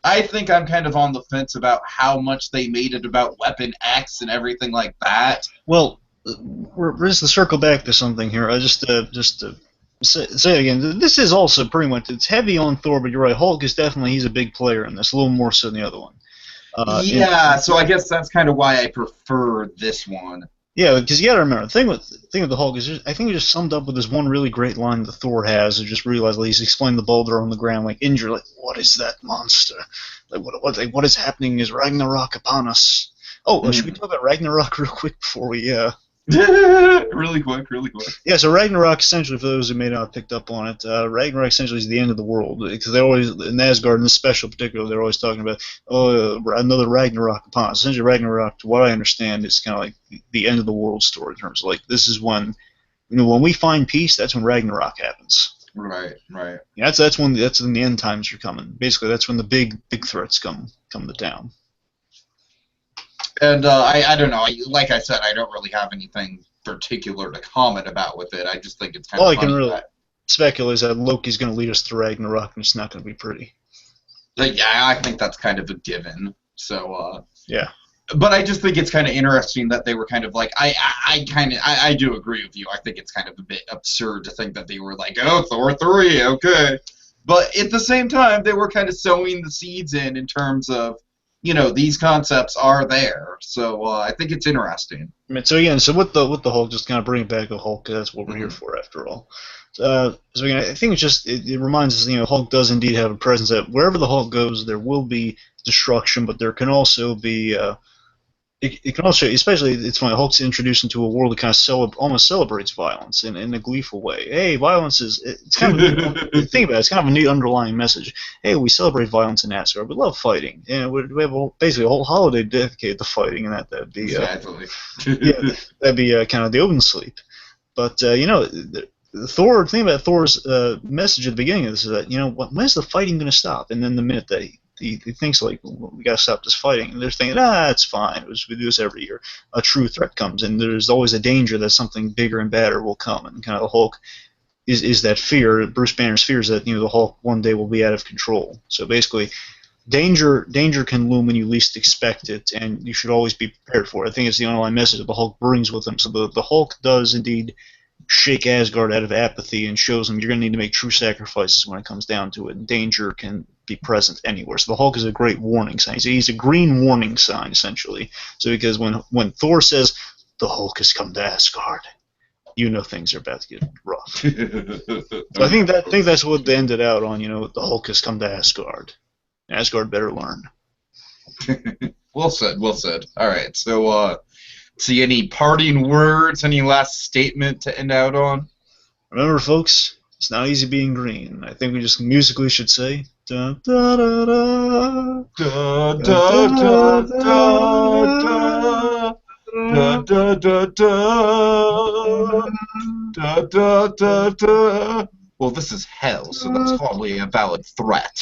I think I'm kind of on the fence about how much they made it about Weapon X and everything like that. Well, we're just to circle back to something here. I just to say it again. This is also pretty much, it's heavy on Thor, but you're right. Hulk is definitely, he's a big player in this, a little more so than the other one. So I guess that's kind of why I prefer this one. Yeah, because you got to remember, the thing with the Hulk is, I think it just summed up with this one really great line that Thor has. It just realized, like, he's explained the boulder on the ground, like, injured, like, what is that monster? Like, what is happening? Is Ragnarok upon us? Oh, should we talk about Ragnarok real quick before we, Really quick. Yeah, so Ragnarok, essentially, for those who may not have picked up on it, Ragnarok essentially is the end of the world. Because they always, in Asgard, in this special particular, they're always talking about, another Ragnarok upon us. Essentially, Ragnarok, to what I understand, is kind of like the end of the world story in terms of, like, this is when, when we find peace, that's when Ragnarok happens. Right. Yeah, that's when the end times are coming. Basically, that's when the big threats come to town. And I don't know. Like I said, I don't really have anything particular to comment about with it. I just think it's kind All of I can funny really that. speculate is that Loki's going to lead us to Ragnarok, and it's not going to be pretty. Like, yeah, I think that's kind of a given. So, Yeah. but I just think it's kind of interesting that they were kind of like, I do agree with you. I think it's kind of a bit absurd to think that they were like, oh, Thor 3, okay. But at the same time, they were kind of sowing the seeds in terms of, these concepts are there. So I think it's interesting. I mean, so again, so with the Hulk, just kind of bring it back to Hulk, 'cause that's what we're here Hmm. for after all. So again, I think it's just it reminds us, Hulk does indeed have a presence. That wherever the Hulk goes, there will be destruction, but there can also be it can also, especially, it's funny, Hulk's introduced into a world that kind of almost celebrates violence in a gleeful way. Hey, violence is, it's kind of a neat, think about it, it's kind of a neat underlying message. Hey, we celebrate violence in Asgard. We love fighting. And we have basically a whole holiday dedicated to fighting, and that'd be, Exactly. yeah, that'd be kind of the Odin sleep. But, the thing about Thor's message at the beginning of this is that, when's the fighting going to stop? And then the minute that he thinks like, well, we got to stop this fighting, and they're thinking, it's fine. We do this every year. A true threat comes, and there's always a danger that something bigger and badder will come. And kind of the Hulk is that fear. Bruce Banner's fear is that the Hulk one day will be out of control. So basically, danger can loom when you least expect it, and you should always be prepared for it. I think it's the underlying message that the Hulk brings with him. So the Hulk does indeed shake Asgard out of apathy and shows them you're going to need to make true sacrifices when it comes down to it. Danger can be present anywhere. So the Hulk is a great warning sign. He's a green warning sign, essentially. So because when Thor says, the Hulk has come to Asgard, things are about to get rough. So I think that's what they ended out on, the Hulk has come to Asgard. Asgard better learn. Well said, well said. All right, so see any parting words, any last statement to end out on? Remember, folks, it's not easy being green. I think we just musically should say, da da da da, Da da da da da da da da da da da da da da da. Well, this is hell, so that's hardly a valid threat.